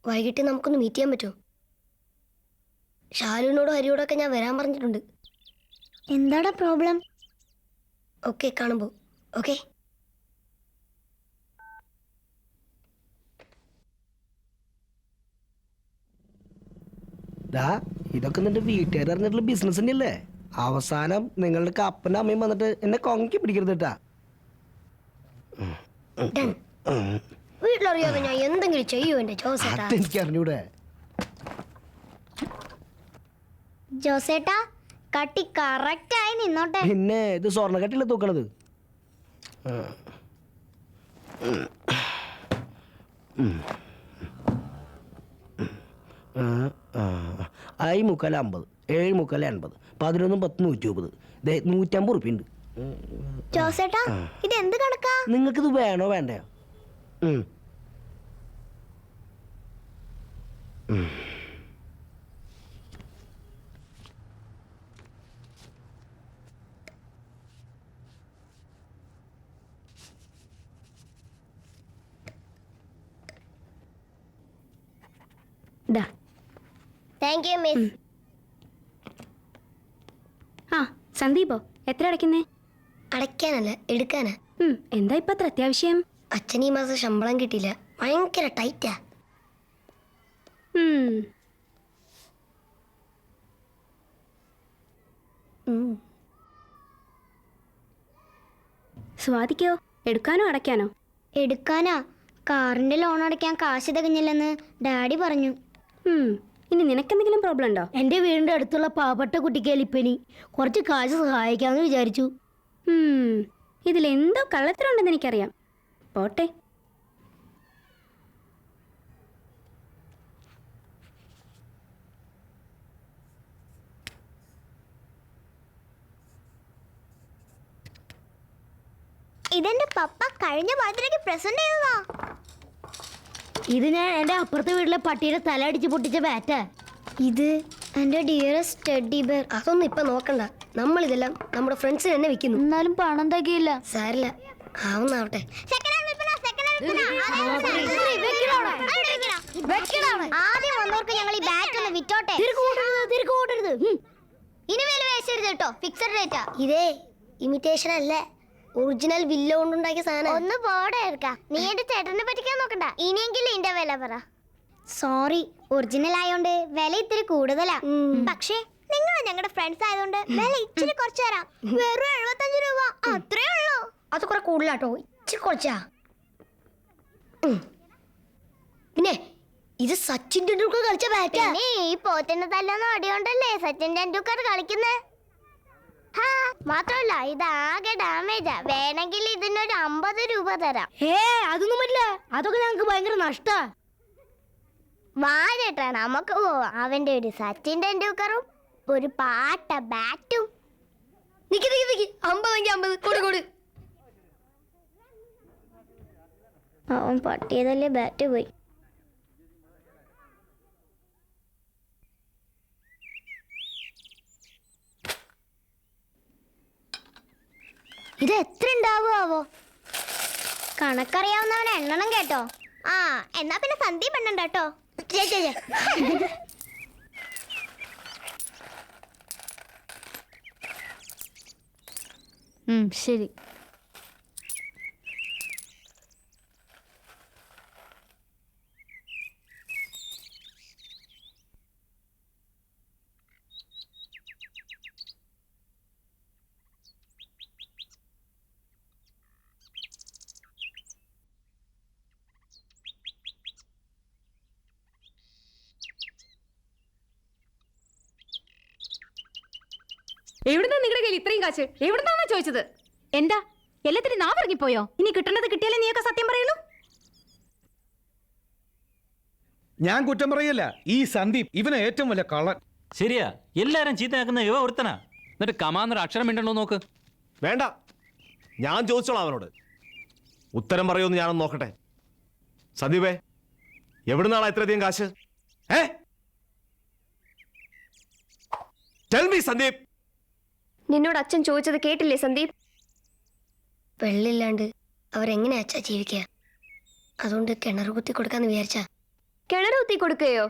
വൈകിട്ട് നമുക്കൊന്ന് മീറ്റ് ചെയ്യാൻ പറ്റുമോ? ഷാലുവിനോടും ഹരിയോടൊക്കെ ഞാൻ വരാൻ പറഞ്ഞിട്ടുണ്ട്. എന്താടാ പ്രോബ്ലം? ഓക്കെ, കാണുമ്പോ. ഓക്കെ. ഇതൊക്കെ നിന്റെ വീട്ടുകാർ അറിഞ്ഞിട്ടുള്ള ബിസിനസ് തന്നെയല്ലേ? അവസാനം നിങ്ങളുടെ അപ്പനും അമ്മയും വന്നിട്ട് എന്നെ കൊങ്കി പിടിക്കരുത് കേട്ടാ. വീട്ടിലറിയാതെ ഞാൻ എന്തെങ്കിലും ചെയ്യൂ എന്റെ ജോസേട്ടാ. എനിക്ക് അറിഞ്ഞൂടെ. ജോസേട്ടാ, കട്ടി കറക്റ്റ് ആയി നിന്നോട്ടെ. പിന്നെ ഇത് സ്വർണ്ണ കട്ടില്ല തൂക്കണത്. ആയി 350, 7 350, 11 10 120, 150 ഉറുപ്പിയുണ്ട്. ജോസേട്ടാ, ഇത് എന്ത് കണക്കാ? നിങ്ങൾക്കിത് വേണോ വേണ്ടയോ? Thank you miss. ആ സന്ദീപോ, എത്ര അടയ്ക്കുന്നേ? അടയ്ക്കാനല്ല, എടുക്കാനാ. എന്താ ഇപ്പൊ അത്ര അത്യാവശ്യം? അച്ഛൻ ഈ മാസം ശമ്പളം കിട്ടിയില്ല, ഭയങ്കര ടൈറ്റാ. സ്വാതിക്കോ, എടുക്കാനോ അടയ്ക്കാനോ? എടുക്കാനാ. കാറിന്റെ ലോൺ അടയ്ക്കാൻ കാശ് തികഞ്ഞില്ലെന്ന് ഡാഡി പറഞ്ഞു. ഇനി നിനക്കെന്തെങ്കിലും പ്രോബ്ലം ഉണ്ടോ? എന്റെ വീടിന്റെ അടുത്തുള്ള പാവപ്പെട്ട കുട്ടിക്ക് എലിപ്പനി, കുറച്ച് കാശ് സഹായിക്കാമെന്ന് വിചാരിച്ചു. ഇതിലെന്തോ കള്ളത്തരമുണ്ടെന്ന് എനിക്കറിയാം. പോട്ടെ. ഇതെന്റെ പപ്പ കഴിഞ്ഞ ബർത്ത്ഡേക്ക് പ്രസന്റ് ചെയ്തതാ. ഇത് ഞാൻ എന്റെ അപ്പുറത്തെ വീട്ടിലെ പട്ടിയുടെ തല അടിച്ച് പൊട്ടിച്ച ബാറ്റാ. ഇത് എന്റെ ഡിയറസ്റ്റ് ടെഡ്ഡി ബെയർ. അതൊന്നും ഇപ്പൊ നോക്കണ്ട, നമ്മൾ ഇതെല്ലാം നമ്മുടെ ഫ്രണ്ട്സിന് തന്നെ വെക്കുന്നു. എന്നാലും പണം തികയില്ല. സാരില്ല, ആവുന്നാവട്ടെ. ആദ്യം വന്നവർക്ക് ഞങ്ങൾ ഈ ബാറ്റ് ഒന്ന് വിറ്റോട്ടെ. ഇനി വില വേശരുത് കേട്ടോ, ഫിക്സഡ് റേറ്റാ. ഇതേ ഇമിറ്റേഷൻ അല്ലേ, ഒറിജിനൽ വില്ല കൊണ്ടുണ്ടാക്കിയ സാധനം. ഒന്ന് പോടെ എടുക്കാം. നീ എന്റെ ചേട്ടനെ പറ്റിക്കാൻ നോക്കണ്ട. ഇനിയെങ്കിലും ഇതിന്റെ വില പറ. സോറി, ഒറിജിനൽ ആയോണ്ട് വില ഇത്തിരി കൂടുതലാ. പക്ഷേ നിങ്ങൾ ഞങ്ങളുടെ ഫ്രണ്ട്സ് ആയതുകൊണ്ട് വില ഇച്ചിരി കുറച്ച് തരാം. വെറും 75 രൂപ, അത്രേ ഉള്ളൂ. അത് കുറെ കൂടുതലാട്ടോ, ഇച്ചിരി കുറച്ചാ. പിന്നെ ഇത് സച്ചിൻ ടെണ്ടുൽക്കർ കളിച്ച ബാറ്റാ. ഈ പോത്തിന്റെ തല്ലെന്ന് അടിയോണ്ടല്ലേ സച്ചിൻ ടെണ്ടുൽക്കർ കളിക്കുന്നേ. മാത്രമല്ല ഇത് ആകെ ഡാമേജാ. വേണമെങ്കിൽ ഇതിനൊരു 50 രൂപ തരാം. അതൊന്നും പറ്റില്ല, അതൊക്കെ ഞങ്ങൾക്ക് ഭയങ്കര നഷ്ടാ. വാഴട്ടാ, നമുക്ക് പോവാം. അവന്റെ ഒരു സച്ചിൻ ടെണ്ടുൽക്കറും ഒരു പാട്ട ബാറ്റും. 50 കൊടു. അവൻ പട്ടിയതല്ലേ, ബാറ്റ് പോയി. ഇത് എത്ര ഉണ്ടാവുമോ? കണക്കറിയാവുന്നവൻ എണ്ണണം കേട്ടോ. ആ എന്നാ പിന്നെ സന്ദീപ് എണ്ണണ്ട കേട്ടോ. ശരി. എവിടുന്നാ നിങ്ങളുടെ കയ്യിൽ ഇത്രയും കാശ്? എവിടുന്നാണോ ചോദിച്ചത്? എന്താ എല്ലാത്തിനും നാ ഇറങ്ങിപ്പോയോ? ഇനി കിട്ടേണ്ടത് കിട്ടിയാലേ നീയൊക്കെ സത്യം പറയുള്ളൂ. ഞാൻ കുറ്റം പറയല്ല, ഈ സന്ദീപ് ഇവനെ ഏറ്റവും വലിയ കള്ളൻ. ശരിയാ, എല്ലാരും ചീത്തയാക്കുന്ന ഇവ ഒരുത്തനാ. എന്നിട്ട് കമാന്നൊരു അക്ഷരം മിണ്ടോ നോക്ക്. വേണ്ട, ഞാൻ ചോദിച്ചോളാം അവനോട്. ഉത്തരം പറയുമെന്ന് ഞാനൊന്ന് നോക്കട്ടെ. സന്ദീപേ, എവിടുന്നാളാ ഇത്രയധികം കാശ്? Tell me, Sandeep. നിന്നോട് അച്ഛൻ ചോദിച്ചത് കേട്ടില്ലേ സന്ദീപ്? വെള്ളില്ലാണ്ട് അവരെങ്ങനെ അച്ഛാ ജീവിക്കുക? അതുകൊണ്ട് കിണർ കുത്തി കൊടുക്കാന്ന് വിചാരിച്ചാ. കിണർ കുത്തി കൊടുക്കുകയോ?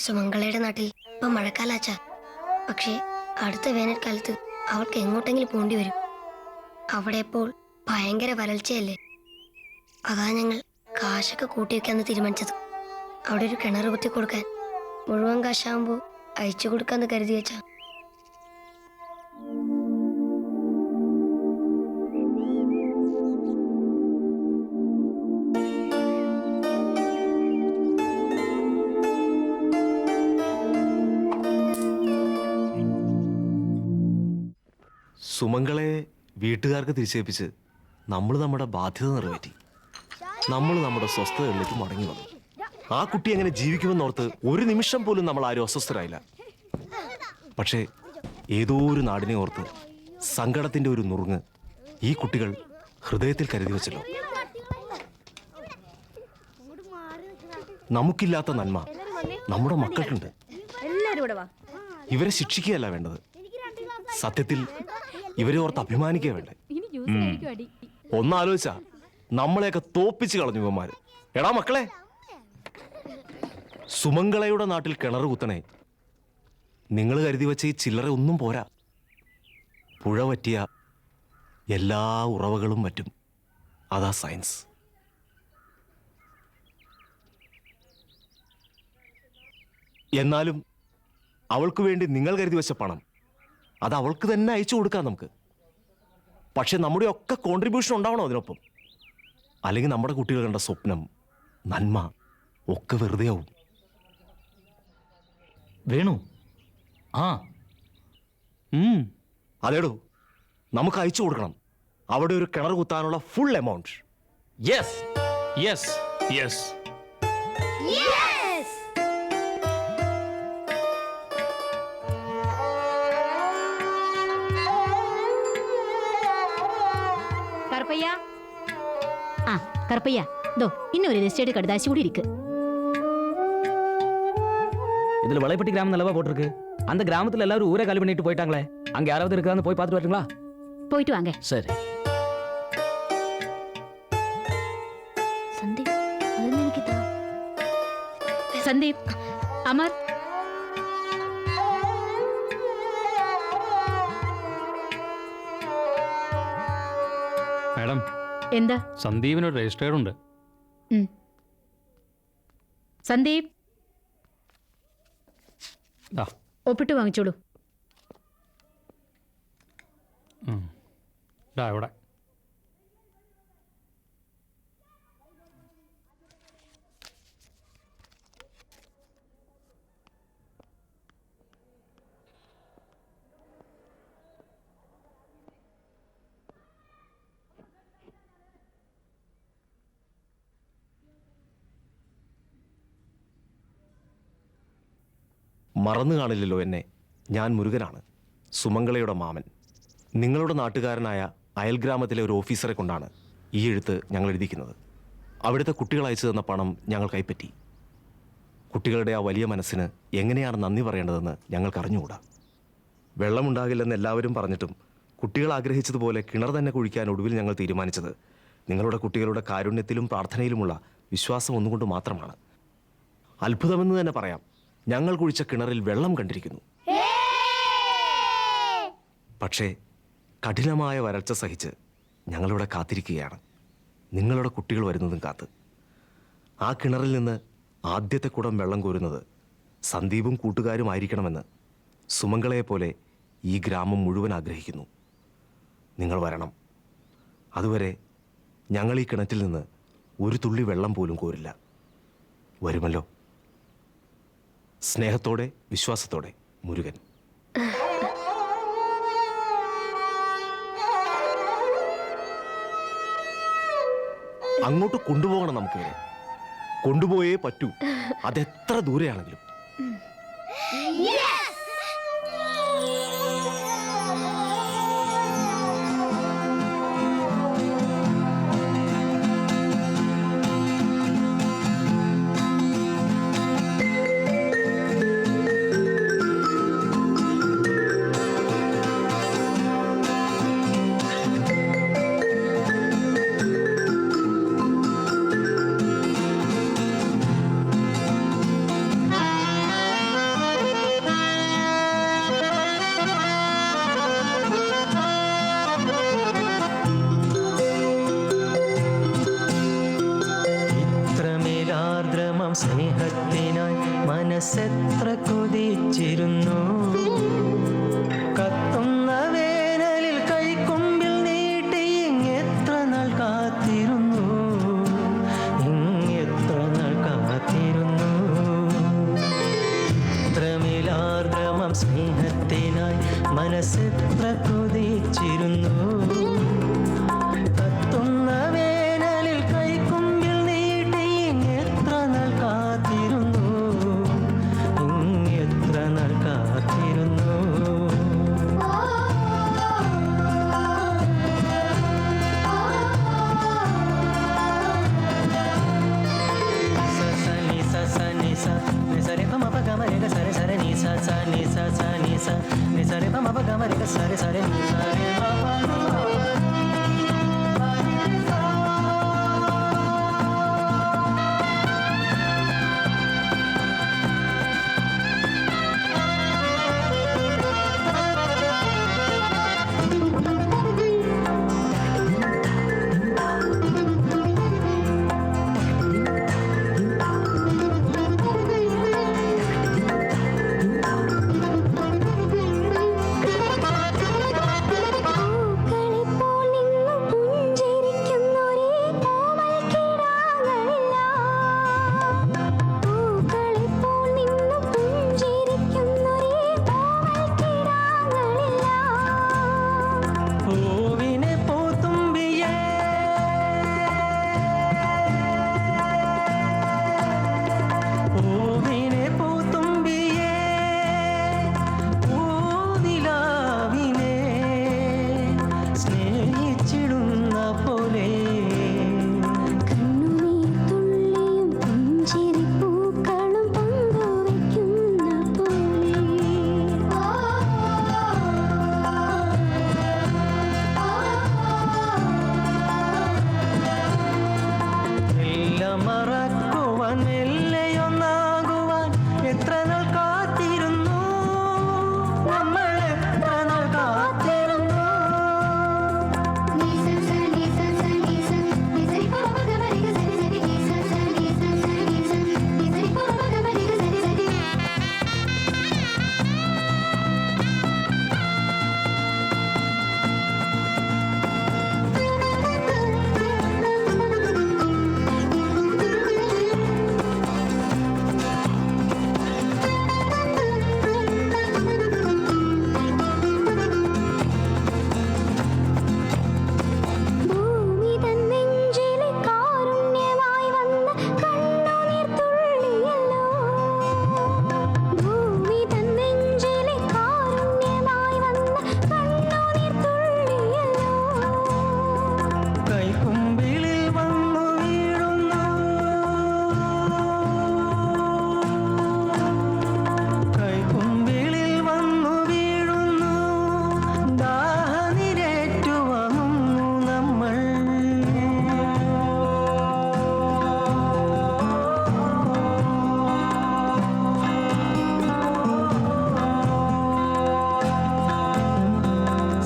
സുമംഗളയുടെ നാട്ടിൽ ഇപ്പം മഴക്കാലാച്ചാ. പക്ഷേ അടുത്ത വേനൽക്കാലത്ത് അവൾക്ക് എങ്ങോട്ടെങ്കിലും പോണ്ടി വരും. അവിടെ ഇപ്പോൾ ഭയങ്കര വരൾച്ചയല്ലേ. അതാ ഞങ്ങൾ കാശൊക്കെ കൂട്ടി വെക്കാന്ന് തീരുമാനിച്ചത്. അവിടെ ഒരു കിണർ കുത്തി കൊടുക്കാൻ മുഴുവൻ കാശാകുമ്പോൾ അയച്ചു കൊടുക്കാന്ന് കരുതി വെച്ചാ. സുമംഗളെ വീട്ടുകാർക്ക് തിരിച്ചേൽപ്പിച്ച് നമ്മൾ നമ്മുടെ ബാധ്യത നിറവേറ്റി. നമ്മൾ നമ്മുടെ സ്വസ്ഥതകളിലേക്ക് മടങ്ങി വന്നു. ആ കുട്ടി എങ്ങനെ ജീവിക്കുമെന്നോർത്ത് ഒരു നിമിഷം പോലും നമ്മൾ ആരും അസ്വസ്ഥരായില്ല. പക്ഷേ ഏതോ ഒരു നാടിനെ ഓർത്ത് സങ്കടത്തിന്റെ ഒരു നുറുങ്ങ് ഈ കുട്ടികൾ ഹൃദയത്തിൽ കരുതി വെച്ചല്ലോ. നമുക്കില്ലാത്ത നന്മ നമ്മുടെ മക്കൾക്കുണ്ട്. ഇവരെ ശിക്ഷിക്കുകയല്ല വേണ്ടത്, സത്യത്തിൽ ഇവരെ ഓർത്ത് അഭിമാനിക്കുക വേണ്ടേ. ഒന്നാലോചിച്ചാ നമ്മളെയൊക്കെ തോപ്പിച്ച് കളഞ്ഞു ഇവന്മാര്. എടാ മക്കളെ, സുമംഗളയുടെ നാട്ടിൽ കിണർ കുത്തണേ. നിങ്ങൾ കരുതി വെച്ച ഈ ചില്ലറ ഒന്നും പോരാ. പുഴ പറ്റിയ എല്ലാ ഉറവകളും പറ്റും. അതാ സയൻസ്. എന്നാലും അവൾക്ക് വേണ്ടി നിങ്ങൾ കരുതി വെച്ച പണം അത് അവൾക്ക് തന്നെ അയച്ചു കൊടുക്കാം നമുക്ക്. പക്ഷെ നമ്മുടെ ഒക്കെ കോൺട്രിബ്യൂഷൻ ഉണ്ടാവണം അതിനൊപ്പം. അല്ലെങ്കിൽ നമ്മുടെ കുട്ടികൾ കണ്ട സ്വപ്നം, നന്മ ഒക്കെ വെറുതെ ആവും. വേണു, ആ അതേടോ, നമുക്ക് അയച്ചു കൊടുക്കണം അവിടെ ഒരു കിണർ കുത്താനുള്ള full amount. Yes yes yes. Karuppaiya, Karuppaiya, தோ இன்னொரு ரெஜிஸ்டர்டு கடுதாசி கூட இருக்கு. இதுல வளைப்பட்டி கிராமம் நல்லவா போட்டிருக்கு. அந்த கிராமத்துல எல்லாரும் ஊரே காலி பண்ணிட்டு போயிட்டாங்களே, அங்க யாராவது இருக்கான்னு போய் பார்த்துட்டு வரட்டுங்களா? போயிட்டு வாங்க. சரி. சந்தீப், അതൊന്നും എനിക്ക് താ. സന്ദീപ്, അമർ, മാഡം, എന്താ? സന്ദീപിന് രജിസ്റ്റേർഡ് ഉണ്ട്. സന്ദീപ്, ഒപ്പിട്ട് വാങ്ങിച്ചോളൂ. ഇവിടെ മറന്നു കാണില്ലല്ലോ എന്നെ. ഞാൻ മുരുകനാണ്, സുമംഗളയുടെ മാമൻ. നിങ്ങളുടെ നാട്ടുകാരനായ അയൽഗ്രാമത്തിലെ ഒരു ഓഫീസറെ കൊണ്ടാണ് ഈ എഴുത്ത് ഞങ്ങൾ എഴുതിക്കുന്നത്. അവിടുത്തെ കുട്ടികൾ അയച്ചു തന്ന പണം ഞങ്ങൾ കൈപ്പറ്റി. കുട്ടികളുടെ ആ വലിയ മനസ്സിന് എങ്ങനെയാണ് നന്ദി പറയേണ്ടതെന്ന് ഞങ്ങൾക്ക് അറിഞ്ഞുകൂടാ. വെള്ളമുണ്ടാകില്ലെന്ന് എല്ലാവരും പറഞ്ഞിട്ടും കുട്ടികൾ ആഗ്രഹിച്ചതുപോലെ കിണർ തന്നെ കുഴിക്കാൻ ഒടുവിൽ ഞങ്ങൾ തീരുമാനിച്ചത് നിങ്ങളുടെ കുട്ടികളുടെ കാരുണ്യത്തിലും പ്രാർത്ഥനയിലുമുള്ള വിശ്വാസം ഒന്നുകൊണ്ട് മാത്രമാണ്. അത്ഭുതമെന്ന് തന്നെ പറയാം, ഞങ്ങൾ കുഴിച്ച കിണറിൽ വെള്ളം കണ്ടിരിക്കുന്നു. പക്ഷേ കഠിനമായ വരൾച്ച സഹിച്ച് ഞങ്ങളിവിടെ കാത്തിരിക്കുകയാണ്, നിങ്ങളുടെ കുട്ടികൾ വരുന്നതും കാത്ത്. ആ കിണറിൽ നിന്ന് ആദ്യത്തെ കുടം വെള്ളം കോരുന്നത് സന്ദീപും കൂട്ടുകാരും ആയിരിക്കണമെന്ന് സുമംഗളയെപ്പോലെ ഈ ഗ്രാമം മുഴുവൻ ആഗ്രഹിക്കുന്നു. നിങ്ങൾ വരണം. അതുവരെ ഞങ്ങൾ ഈ കിണറ്റിൽ നിന്ന് ഒരു തുള്ളി വെള്ളം പോലും കോരില്ല. വരുമല്ലോ? സ്നേഹത്തോടെ, വിശ്വാസത്തോടെ, മുരുകൻ. അങ്ങോട്ട് കൊണ്ടുപോകണം നമുക്ക് ഇവരെ. കൊണ്ടുപോയേ പറ്റൂ, അതെത്ര ദൂരെയാണെങ്കിലും. സ്നേഹത്തിനായി മനസ്സെത്ര കൊതിച്ചിരുന്നു. കത്തുന്ന വേനലിൽ കൈക്കൊമ്പിൽ നീട്ടി ഇങ്ങെത്ര നാൾ കാത്തിരുന്നു, ഇങ്ങെത്ര നാൾ കാത്തിരുന്നു. ഇത്രമേലാർദ്രമം സ്നേഹത്തിനായി മനസ്സെത്ര കൊതിച്ചിരുന്നു. കത്തുന്ന വേനലിൽ കൈക്കൊമ്പിൽ നീട്ടി ഇങ്ങെത്ര നാൾ കാത്തിരുന്നു, ഇങ്ങെത്ര നാൾ കാത്തിരുന്നു. സനി സനി സ നിസരെ പമ പഗമ രെ സരെ സരെ നി സ സ നി സ സ നി സ നിസരെ പമ പഗമ രെ സരെ സരെ നി സരെ പമ. മറക്കുവാൻ മെല്ലെയൊന്നാകുവാൻ എത്ര നാൾ കാത്തിരുന്നു, നമ്മൾ എത്ര നാൾ കാത്തിരുന്നു. കൈക്കുമ്പിളിൽ വന്നു വീഴുന്നു, കൈക്കുമ്പിളിൽ വന്നു വീഴുന്നു, ദാഹനിരേറ്റു വന്നു നമ്മൾ.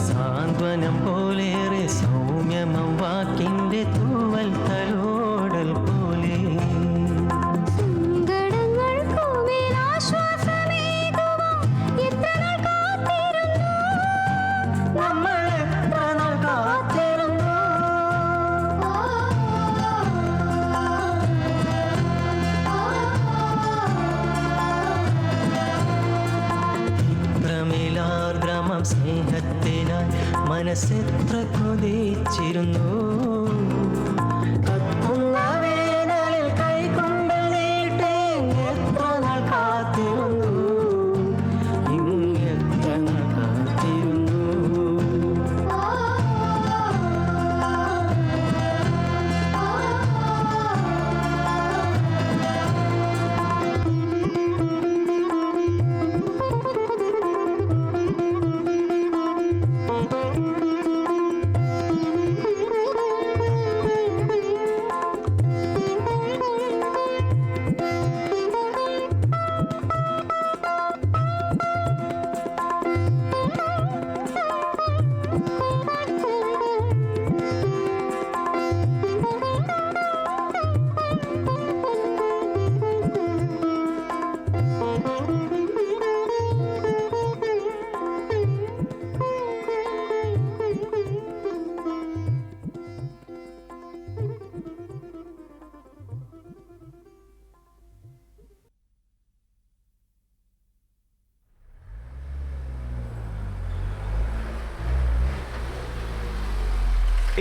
സാന്ത്വനം പോലേറെ സൗമ്യമം വാക്കിന്റെ തൂവൽ തലോടൽ പോലെ. നമ്മൾ എത്ര നാൾ കാത്തിരുന്നു. ഇത്രമേലാർദ്രമം സ്നേഹത്തിനായി മനസ്സെത്ര കൊതിച്ചിരുന്നു.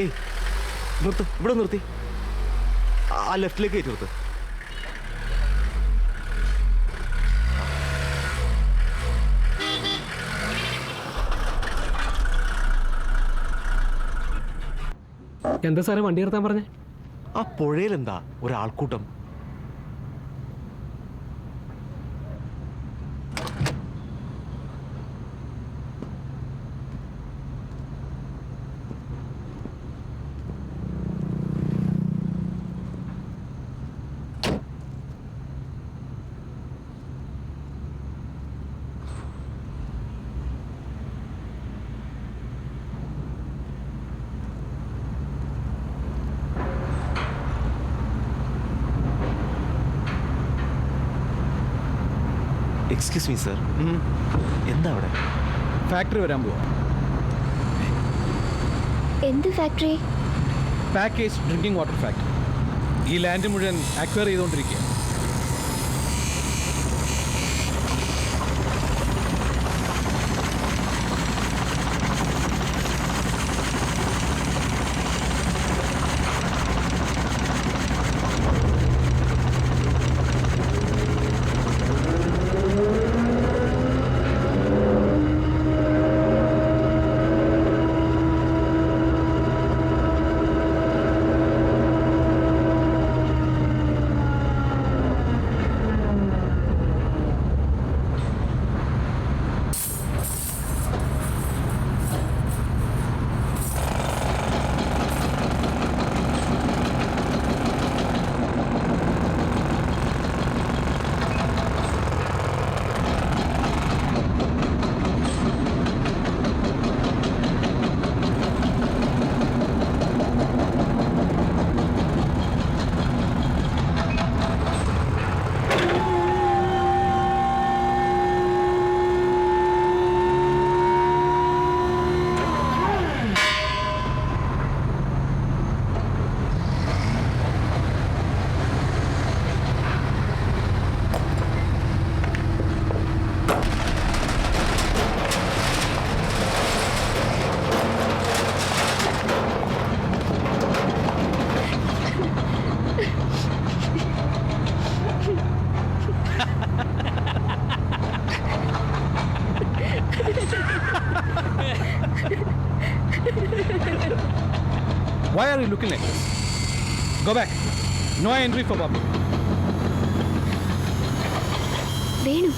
ഏയ് നിർത്ത്, ഇവിടെ നിർത്തി. ആ ലെഫ്റ്റിലേക്ക് കയറ്റി നിർത്ത്. എന്താ സാറേ വണ്ടി നിർത്താൻ പറഞ്ഞേ? ആ പുഴയിലെന്താ ഒരാൾക്കൂട്ടം? എക്സ്ക്യൂസ് മീ സർ, എന്താ അവിടെ? ഫാക്ടറി വരാൻ പോവാ. എന്ത് factory? Package drinking water factory. ഈ ലാൻഡ് മുഴുവൻ അക്വയർ ചെയ്തുകൊണ്ടിരിക്കുക. Why are you looking like this? Go back. No entry for public. Venu,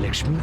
Lakshmi,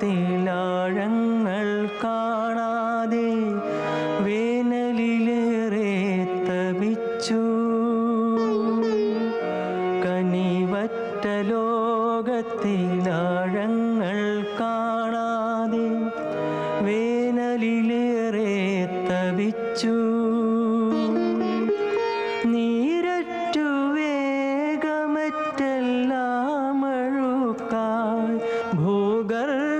ലോകത്തിലാഴങ്ങൾ കാണാതെ വേനലിലേറെ തപിച്ചു. കനിവറ്റ ലോകത്തിലാഴങ്ങൾ കാണാതെ വേനലിലേറെ തപിച്ചു. നീരറ്റു വേഗമറ്റെല്ലാം അഴുക്കായി ഭൂഗർഭമേറി